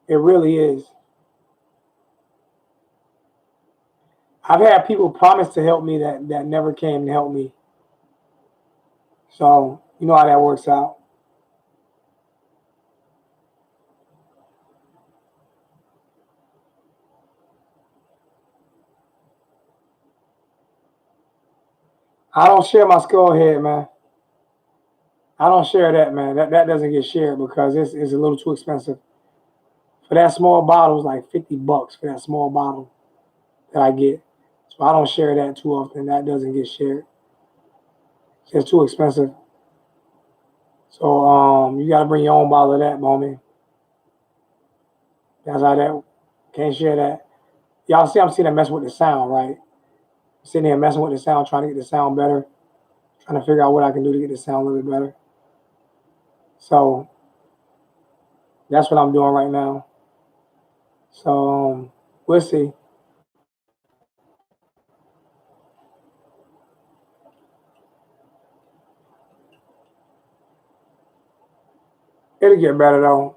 It really is. I've had people promise to help me that never came to help me. So you know how that works out. I don't share my skull head, man. I don't share that, man. That doesn't get shared because it's a little too expensive. For that small bottle, it's like $50 for that small bottle that I get. So I don't share that too often. That doesn't get shared. It's just too expensive. So you gotta bring your own bottle of that, homie. That's how that can't share that. Y'all see I'm sitting there messing with the sound, right? I'm sitting here messing with the sound, trying to get the sound better, trying to figure out what I can do to get the sound a little bit better. So That's what I'm doing right now. So we'll see. It'll get better though.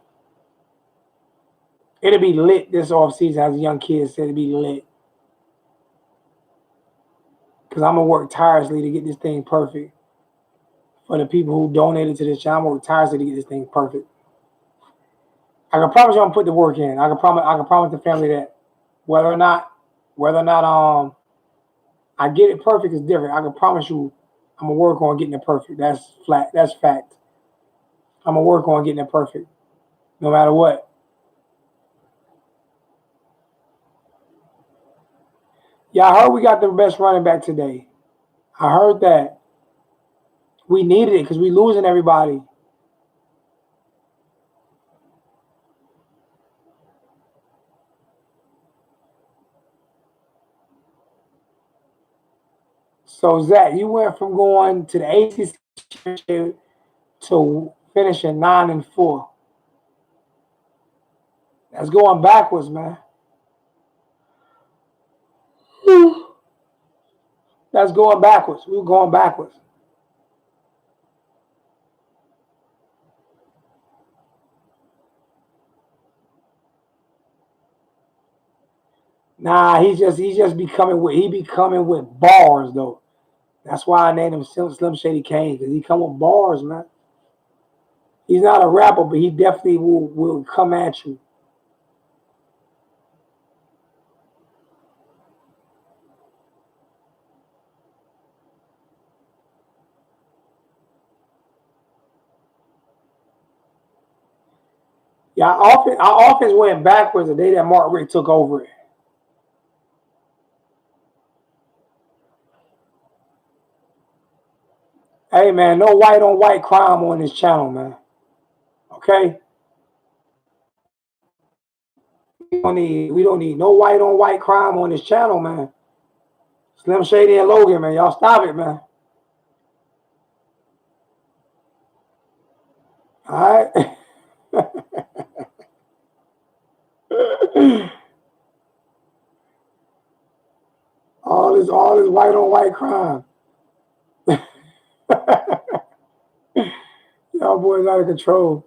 It'll be lit this off season, as a young kid said. It'll be lit. Because I'm going to work tirelessly to get this thing perfect. For the people who donated to this channel, I'm going to work tirelessly to get this thing perfect. I can promise you I'm going to put the work in. I can promise the family that whether or not I get it perfect is different. I can promise you I'm going to work on getting it perfect. That's flat. That's fact. I'm going to work on getting it perfect. No matter what. Yeah, I heard we got the best running back today. I heard that. We needed it because we losing everybody. So Zach, you went from going to the ACC championship to finishing 9-4. That's going backwards, man. That's going backwards. We're going backwards. Nah, he's just becoming with bars though. That's why I named him Slim Shady Kane, because he come with bars, man. He's not a rapper, but he definitely will come at you. Yeah, our offense went backwards the day that Mark Richt took over it. Hey man, no white on white crime on this channel, man. Okay? We don't need no white on white crime on this channel, man. Slim Shady and Logan, man. Y'all stop it, man. All right. all this white on white crime. Y'all boys out of control.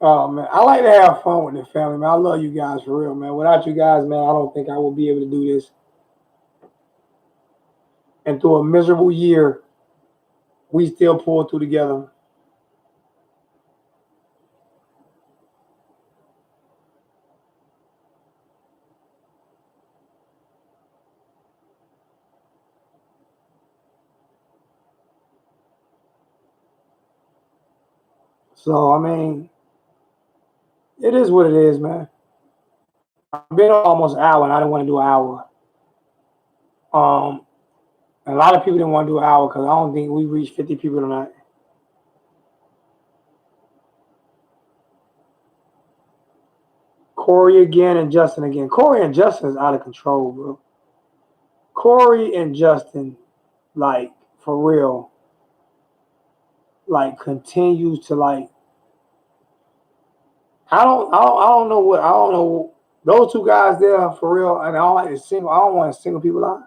Oh man, I like to have fun with the family, man. I love you guys for real, man. Without you guys, man, I don't think I will be able to do this. And through a miserable year, we still pull through together. So I mean, it is what it is, man. I've been almost an hour, and I didn't want to do an hour. A lot of people didn't want to do an hour because I don't think we reached 50 people tonight. Corey again and Justin again. Corey and Justin is out of control, bro. Corey and Justin, like for real, like continues to like. I don't know. Those two guys there for real, and I don't like to single. I don't want to single people out.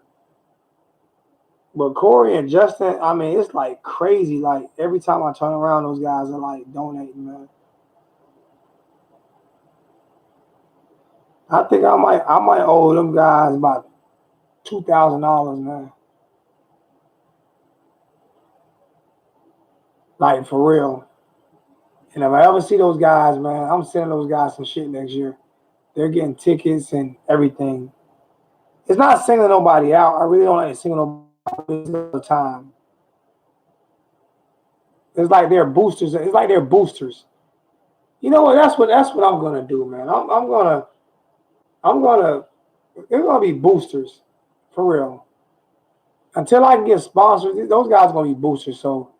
But Corey and Justin, I mean, it's like crazy. Like every time I turn around, those guys are like donating, man. I think I might owe them guys about $2,000, man. Like for real. And if I ever see those guys, man, I'm sending those guys some shit next year. They're getting tickets and everything. It's not singling nobody out. I really don't like to single nobody all the time. It's like they're boosters. It's like they're boosters. You know what? That's what I'm gonna do, man. It's gonna be boosters, for real. Until I can get sponsors, those guys are gonna be boosters. So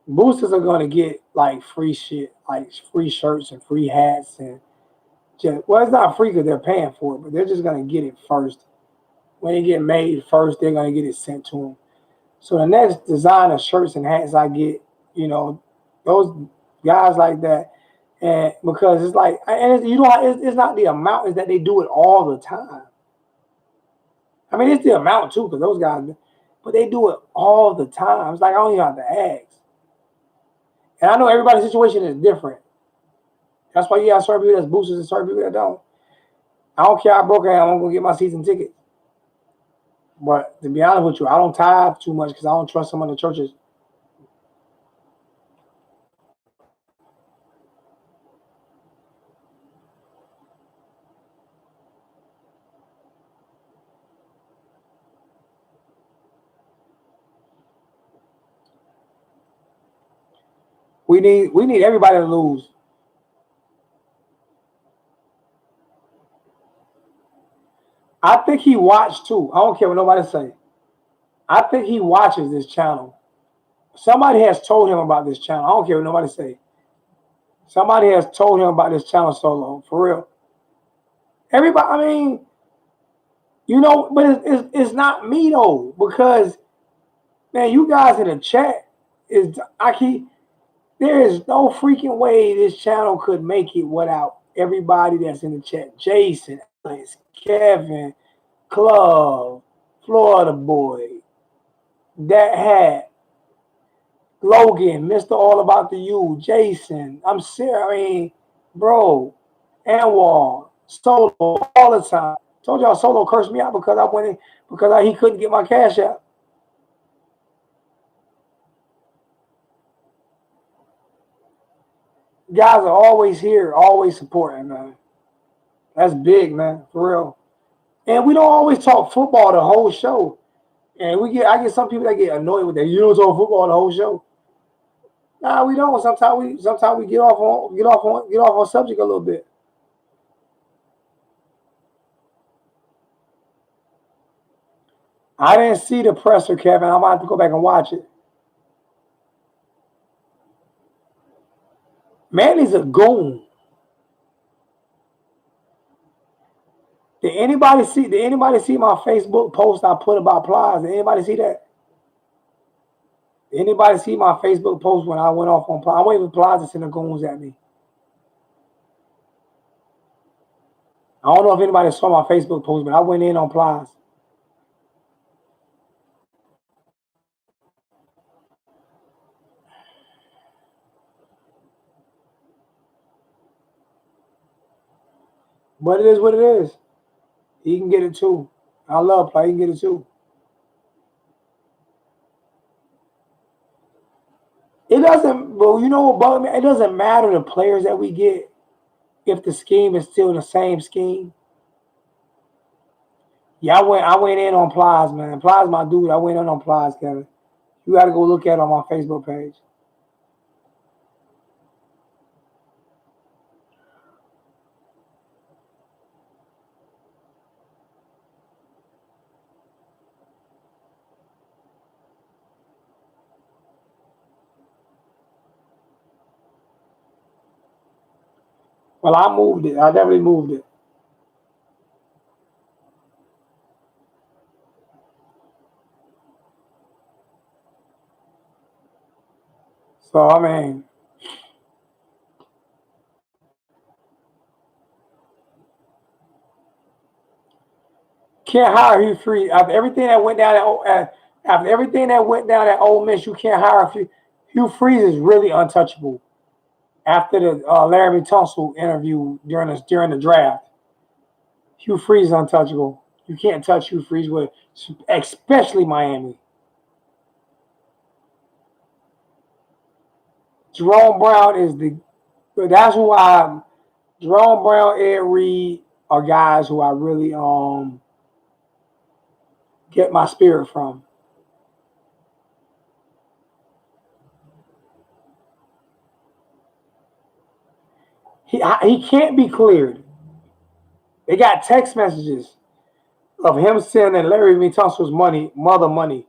boosters are gonna get like free shit, like free shirts and free hats and just, well, it's not free because they're paying for it, but they're just gonna get it first. When it get made first, they're gonna get it sent to them. So the next design of shirts and hats I get, you know, those guys like that, and because it's like, and you know, it's not the amount, is that they do it all the time. I mean, it's the amount too, because those guys, but they do it all the time. It's like I don't even have to ask. And I know everybody's situation is different. That's why you got certain people that's boosters and certain people that don't. I don't care how broke I am, I'm gonna get my season tickets. But to be honest with you, I don't tithe too much because I don't trust some of the churches. We need everybody to lose. I think he watched too. I don't care what nobody say. I think he watches this channel. Somebody has told him about this channel. I don't care what nobody say. Somebody has told him about this channel solo, for real. Everybody, I mean, you know, but it's not me though, because man, you guys in the chat there is no freaking way this channel could make it without everybody that's in the chat. Jason, Alex, Kevin, Club, Florida Boy, That Hat, Logan, Mr. All About the You, Jason. I'm serious. I mean, bro, Anwar, Solo, all the time. Told y'all Solo cursed me out because I went in because he couldn't get my cash out. Guys are always here, always supporting, man. That's big, man, for real. And we don't always talk football the whole show. And I get some people that get annoyed with that. You don't talk football the whole show. Nah, we don't. Sometimes we get off on subject a little bit. I didn't see the presser, Kevin. I might have to go back and watch it. Manny's a goon. Did anybody see my Facebook post I put about Plies? Did anybody see that? Did anybody see my Facebook post when I went off on Plies? I went with Plies to send the goons at me. I don't know if anybody saw my Facebook post, but I went in on Plies. But it is what it is. He can get it too. I love play. He can get it too. It doesn't, well, you know what bugged me? It doesn't matter the players that we get if the scheme is still the same scheme. Yeah, I went in on Plies, man. Plies my dude. I went in on Plies, Kevin. You got to go look at it on my Facebook page. Well, I moved it. I definitely moved it. So, I mean, can't hire Hugh Freeze. After everything that went down at Ole Miss, you can't hire Hugh Freeze is really untouchable. After the Laramie Tunsil interview during the draft, Hugh Freeze is untouchable. You can't touch Hugh Freeze with, especially Miami. Jerome Brown is that's who Jerome Brown, Ed Reed are guys who I really get my spirit from. He can't be cleared. They got text messages of him sending Larry Tunsil's mother money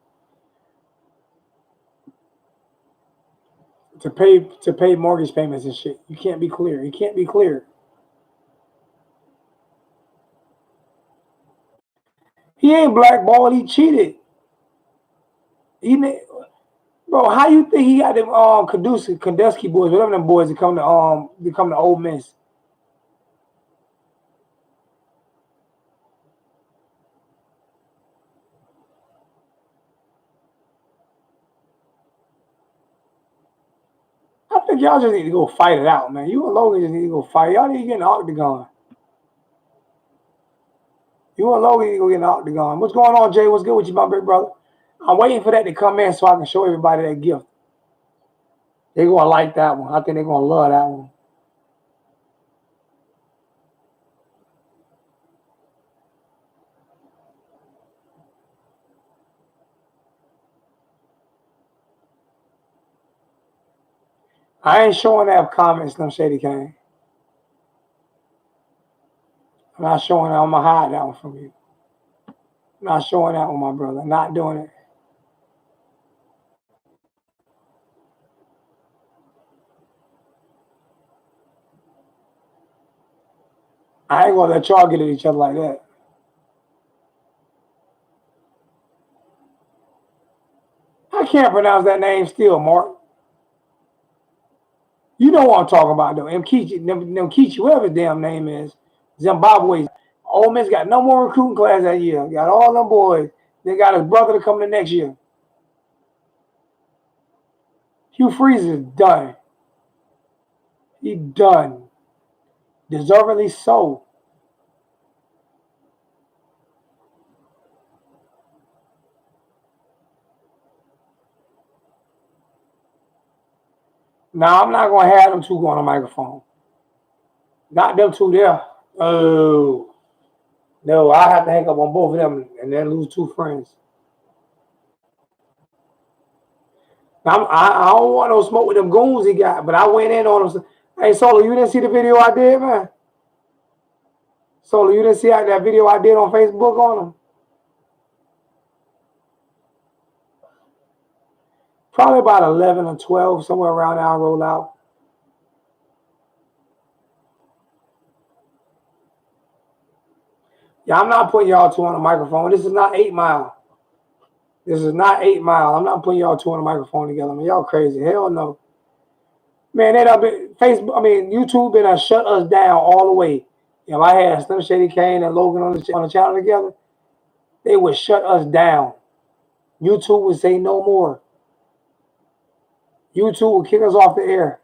to pay mortgage payments and shit. You can't be clear. He can't be cleared. He ain't blackballed. He cheated. Bro, how you think he got them Kandusky boys, whatever them boys to come to Ole Miss? I think y'all just need to go fight it out, man. You and Logan just need to go fight. Y'all need to get in the octagon. You and Logan need to go get in the octagon. What's going on, Jay? What's good with you, my big brother? I'm waiting for that to come in so I can show everybody that gift. They're gonna like that one. I think they're gonna love that one. I ain't showing that comments, Slim Shady Kane. I'm not showing that. I'm gonna hide that one from you. I'm not showing that one, my brother. I'm not doing it. I ain't gonna let y'all get at each other like that. I can't pronounce that name still, Mark. You know what I'm talking about, though. Mkichi, whatever his damn name is. Zimbabwe. Ole Miss got no more recruiting class that year. Got all them boys. They got his brother to come the next year. Hugh Freeze is done. He done. Deservedly so. Now, I'm not going to have them two go on the microphone. Not them two there. Oh. No, I have to hang up on both of them and then lose two friends. I don't want no smoke with them goons he got, but I went in on him. Hey, Solo, you didn't see the video I did, man? Solo, you didn't see that video I did on Facebook on him? Probably about 11 or 12, somewhere around there I roll out. Yeah, I'm not putting y'all two on the microphone. This is not 8 Mile. This is not 8 Mile. I'm not putting y'all two on the microphone together. I mean, y'all crazy. Hell no. Man, they done been, YouTube been shut us down all the way. If I had Slim Shady Kane and Logan on the channel together, they would shut us down. YouTube would say no more. YouTube would kick us off the air.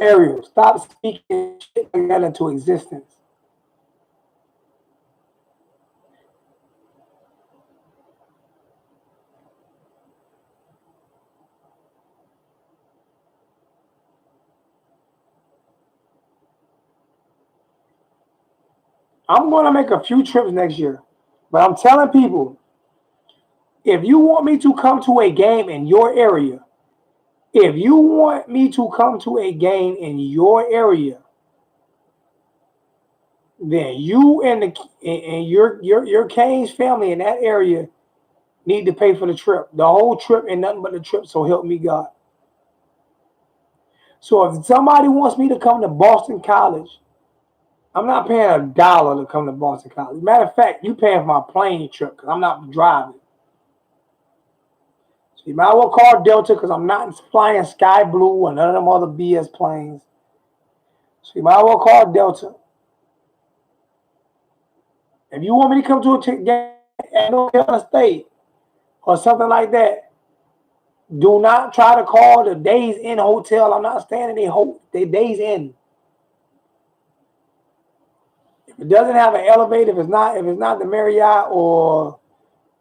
Ariel, stop speaking shit like that into existence. I'm going to make a few trips next year, but I'm telling people, if you want me to come to a game in your area, then you and your Canes family in that area need to pay for the trip. The whole trip and nothing but the trip, so help me God. So if somebody wants me to come to Boston College, I'm not paying $1 to come to Boston College. Matter of fact, you paying for my plane trip because I'm not driving. So you might as well call Delta because I'm not flying Sky Blue or none of them other BS planes. So you might as well call Delta. If you want me to come to a game at North Carolina State or something like that, do not try to call the Days Inn Hotel. I'm not staying in the Days Inn. If it doesn't have an elevator, if it's not the Marriott or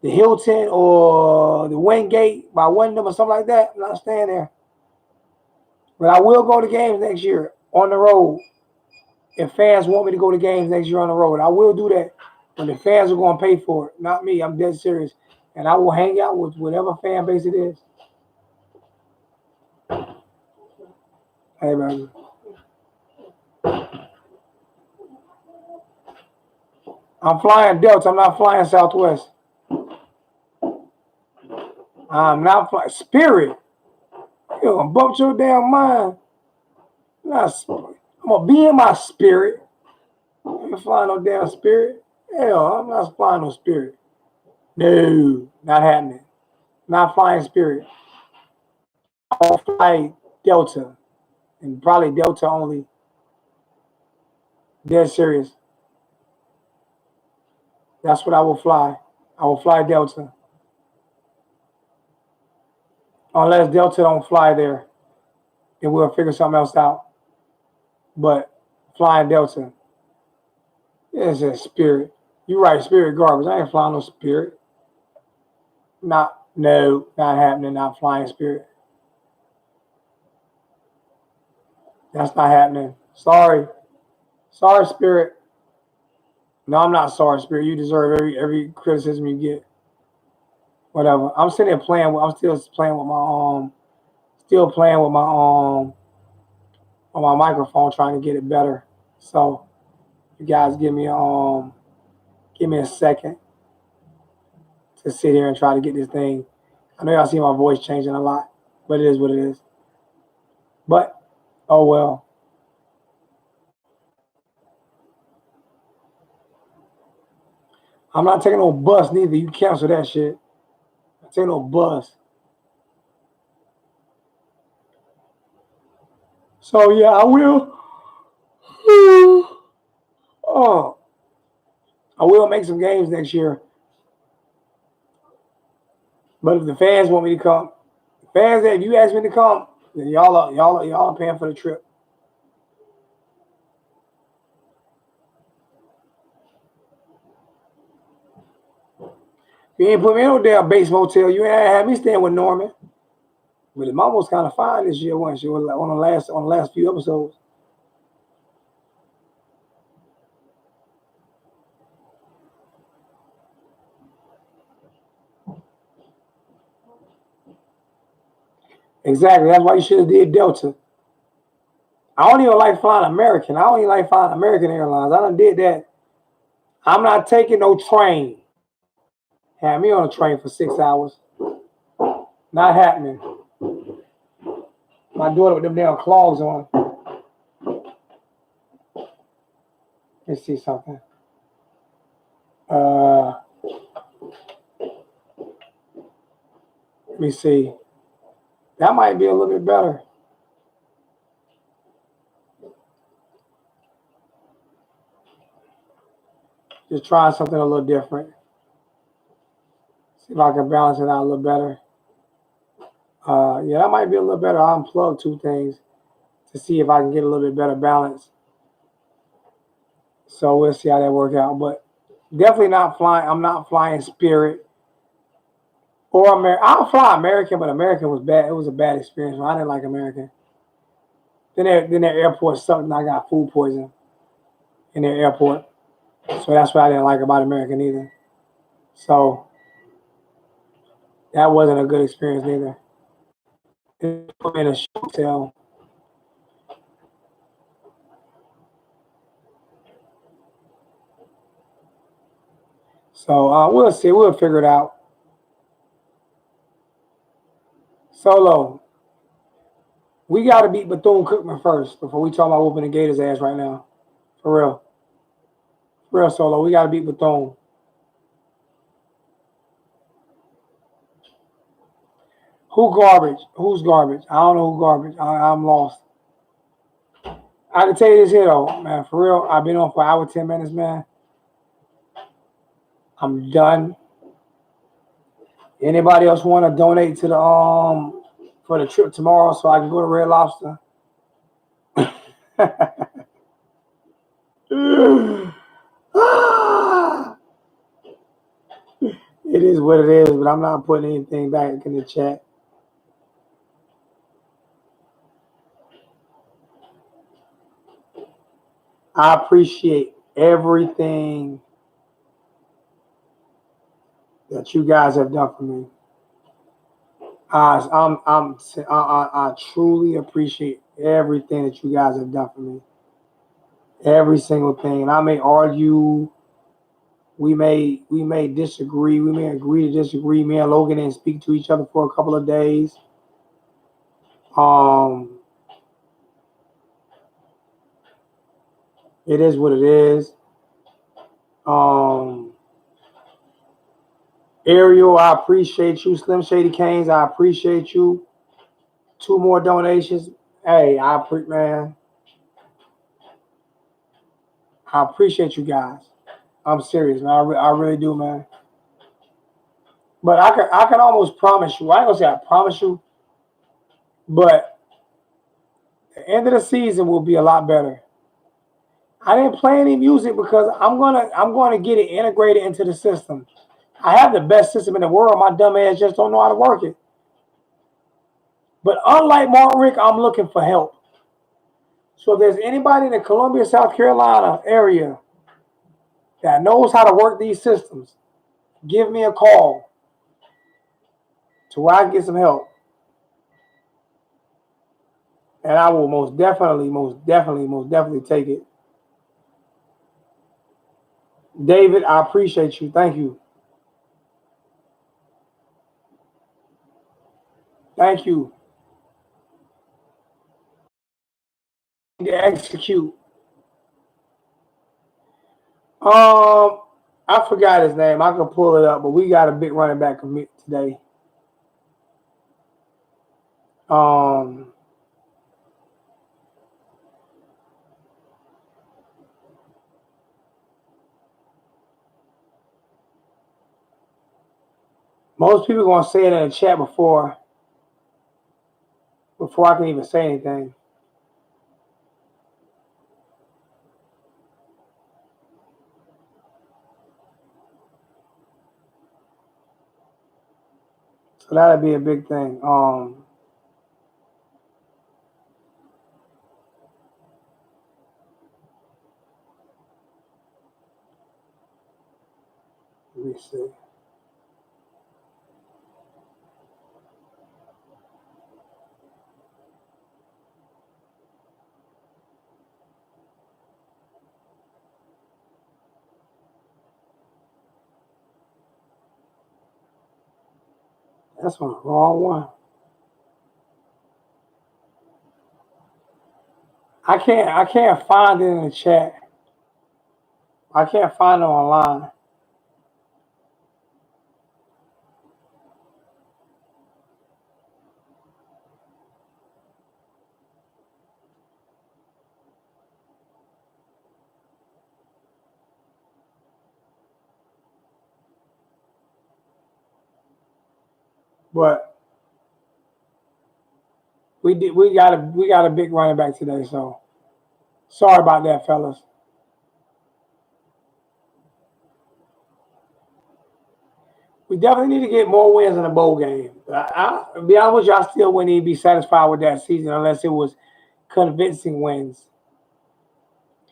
the Hilton or the Wingate by Wyndham or something like that, I'm not staying there. But I will go to games next year on the road. If fans want me to go to games next year on the road, I will do that. But the fans are going to pay for it, not me. I'm dead serious. And I will hang out with whatever fan base it is. Hey, baby. I'm flying Delta. I'm not flying Southwest. I'm not flying. Spirit. You gonna bump your damn mind. I'm gonna be in my spirit. I ain't flying no damn spirit. Hell, I'm not flying no spirit. No, not happening. Not flying spirit. I'll fly Delta. And probably Delta only. Dead serious. That's what I will fly. I will fly Delta. Unless Delta don't fly there, then we'll figure something else out. But flying Delta, it's a spirit. You right, spirit garbage. I ain't flying no spirit. Not happening. Not flying spirit. That's not happening. Sorry, spirit. No, I'm not sorry, spirit. You deserve every criticism you get. Whatever. I'm sitting there playing. I'm still playing with my on my microphone, trying to get it better. So you guys give me a second to sit here and try to get this thing. I know y'all see my voice changing a lot, but it is what it is. But oh well. I'm not taking no bus neither. You cancel that shit. I'm not taking no bus. So yeah, I will. Oh, I will make some games next year. But if the fans want me to come, if you ask me to come, then y'all are paying for the trip. You ain't put me in no damn base motel. You ain't had me staying with Norman. But the mom was kind of fine this year, wasn't she? On the last few episodes. Exactly. That's why you should have did Delta. I don't even like flying American. I don't even like flying American Airlines. I done did that. I'm not taking no train. Had me on a train for 6 hours. Not happening. My daughter with them damn clogs on. Let's see something. Let me see. That might be a little bit better. Just trying something a little different. See if I can balance it out a little better. Yeah, that might be a little better. I'll unplug two things to see if I can get a little bit better balance. So we'll see how that works out. But definitely not flying. I'm not flying Spirit or American. I'll fly American, but American was bad. It was a bad experience. I didn't like American. Then their airport sucked, and I got food poisoning in their airport. So that's what I didn't like about American either. So that wasn't a good experience either. It put me in a hotel. So we'll see. We'll figure it out. Solo. We got to beat Bethune-Cookman first before we talk about whooping the Gators' ass right now. For real. For real, Solo. We got to beat Bethune. Who garbage? Who's garbage? I don't know who garbage. I'm lost. I can tell you this here, though, man. For real, I've been on for an hour, 10 minutes, man. I'm done. Anybody else want to donate to the for the trip tomorrow so I can go to Red Lobster? It is what it is, but I'm not putting anything back in the chat. I appreciate everything that you guys have done for me. I truly appreciate everything that you guys have done for me. Every single thing. And I may argue We may disagree. We may agree to disagree. Me and Logan didn't speak to each other for a couple of days. It is what it is. Ariel, I appreciate you. Slim Shady Canes, I appreciate you. 2 more donations. Hey, man. I appreciate you guys. I'm serious, man. I really do, man. But I can almost promise you. I ain't gonna say I promise you, but the end of the season will be a lot better. I didn't play any music because I'm gonna get it integrated into the system. I have the best system in the world. My dumb ass just don't know how to work it. But unlike Richt, I'm looking for help. So if there's anybody in the Columbia, South Carolina area that knows how to work these systems, give me a call to where I can get some help. And I will most definitely take it. David, I appreciate you. Thank you. Thank you. To execute. I forgot his name. I can pull it up, but we got a big running back commit today. Most people are gonna say it in the chat before I can even say anything. So that'll be a big thing. Let me see. That's on the wrong one. I can't find it in the chat. I can't find it online. But we got a big running back today, so sorry about that, fellas. We definitely need to get more wins in the bowl game. I'll be honest with you, I still wouldn't even be satisfied with that season unless it was convincing wins.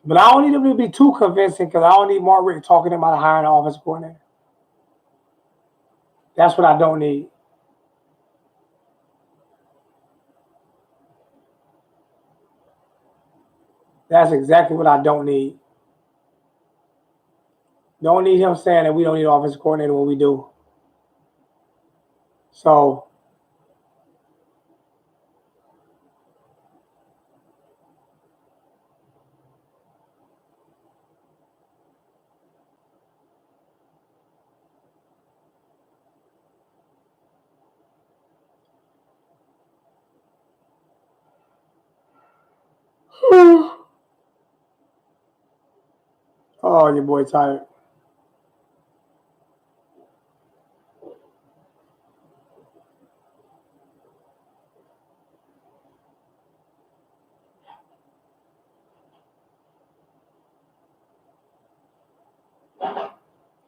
But I don't need them to be too convincing because I don't need Mark Richt talking about hiring an offensive coordinator. That's what I don't need. That's exactly what I don't need. Don't need him saying that we don't need an offensive coordinator when we do. So oh, your boy tired.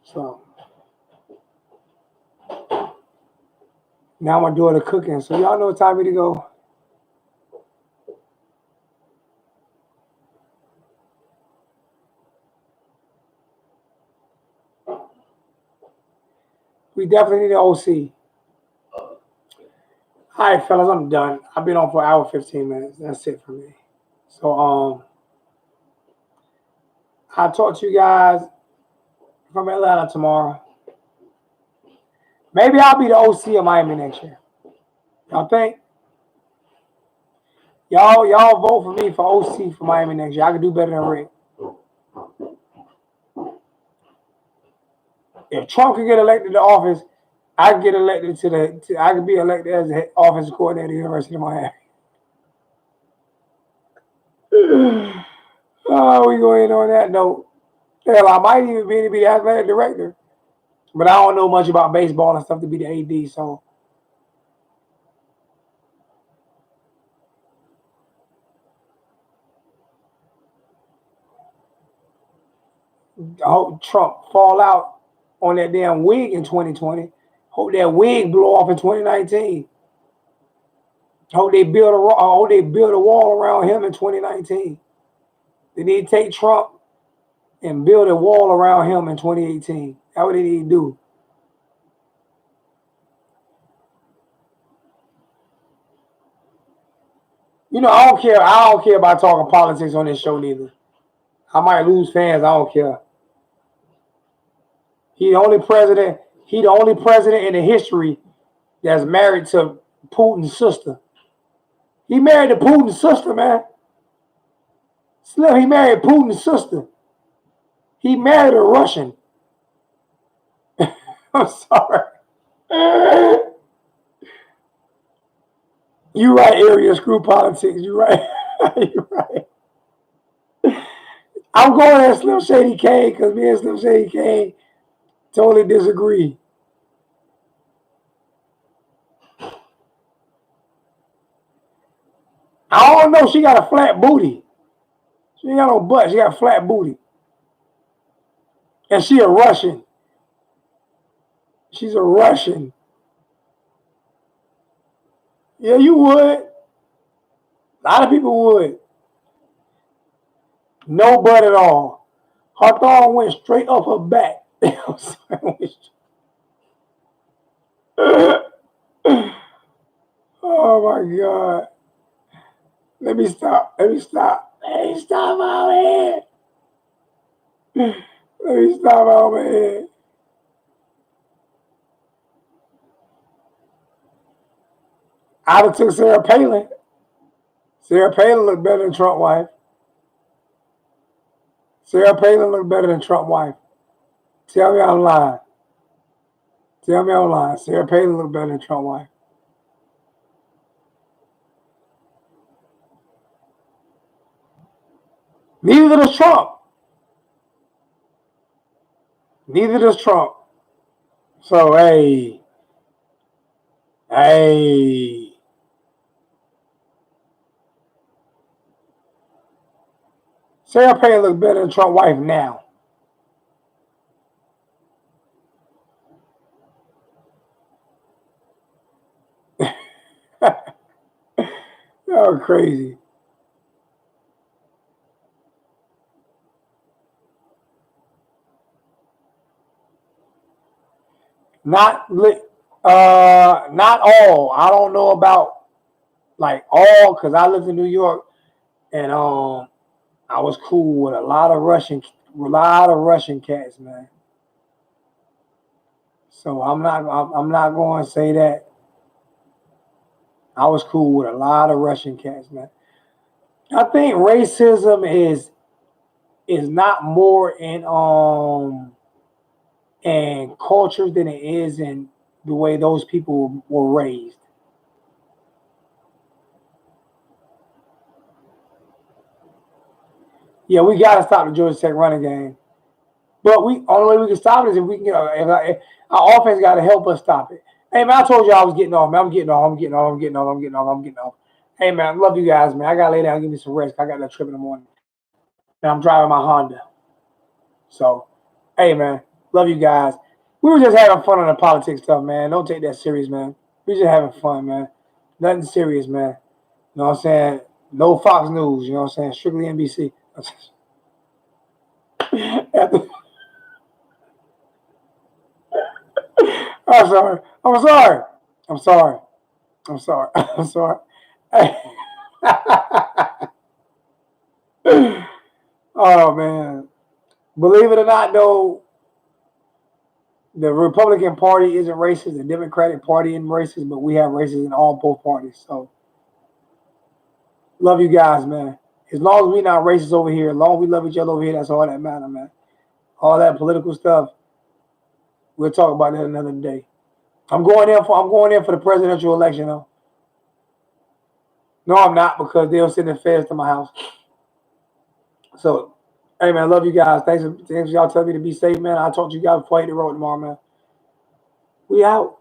So now I'm doing the cooking. So y'all know what time to go. We definitely need an OC. All right, fellas, I'm done. I've been on for an hour 15 minutes. That's it for me. So I'll talk to you guys from Atlanta tomorrow. Maybe I'll be the OC of Miami next year. Y'all think? Y'all vote for me for OC for Miami next year. I can do better than Rick. If Trump can get elected to office, I can get elected I can be elected as the offensive coordinator at the University of Miami. Oh, we going on that note. Hell, I might even be the athletic director, but I don't know much about baseball and stuff to be the AD. So, I hope Trump fall out on that damn wig in 2020. Hope that wig blow off in 2019. Hope they build a wall around him in 2019. They need to take Trump and build a wall around him in 2018. That's what they need to do. You know, I don't care. I don't care about talking politics on this show neither. I might lose fans. I don't care. He the only president. He the only president in the history that's married to Putin's sister. He married to Putin's sister, man. Slim, he married Putin's sister. He married a Russian. I'm sorry. You right, area screw politics. You right. You right. I'm going at Slim Shady Kane because me and Slim Shady Kane totally disagree. I don't know. She got a flat booty. She ain't got no butt. She got a flat booty. And she a Russian. She's a Russian. Yeah, you would. A lot of people would. No butt at all. Her thumb went straight up her back. Oh my God. Let me stop. Let me stop out here. Let me stop out here. I'd have took Sarah Palin. Sarah Palin looked better than Trump wife. Sarah Palin looked better than Trump wife. Tell me I'm lying. Tell me I'm lying. Sarah Palin looked better than Trump wife. Neither does Trump. Neither does Trump. So, hey. Sarah Palin look better than Trump wife now. You're crazy. Not all. I don't know about like all because I lived in New York and I was cool with a lot of Russian cats, man. So I'm not going to say that. I was cool with a lot of Russian cats, man. I think racism is not more in culture than it is in the way those people were raised. Yeah, we gotta stop the Georgia Tech running game. But only way we can stop it is if we can get if our offense got to help us stop it. Hey man, I told you I was getting off, man. I'm getting off. Hey man, love you guys, man. I gotta lay down and give me some rest. I got that trip in the morning. And I'm driving my Honda. So, hey man, love you guys. We were just having fun on the politics stuff, man. Don't take that serious, man. We just having fun, man. Nothing serious, man. You know what I'm saying? No Fox News, you know what I'm saying? Strictly NBC. I'm sorry. I'm sorry. I'm sorry. I'm sorry. I'm sorry. Oh man. Believe it or not, though, the Republican Party isn't racist, the Democratic Party isn't racist, but we have racists in both parties. So love you guys, man. As long as we're not racist over here, as long as we love each other over here, that's all that matters, man. All that political stuff, we'll talk about that another day. I'm going in for the presidential election though. No, I'm not, because they'll send the feds to my house. So, hey man, I love you guys. Thanks for y'all telling me to be safe, man. I'll talk to you guys before I hit the road tomorrow, man. We out.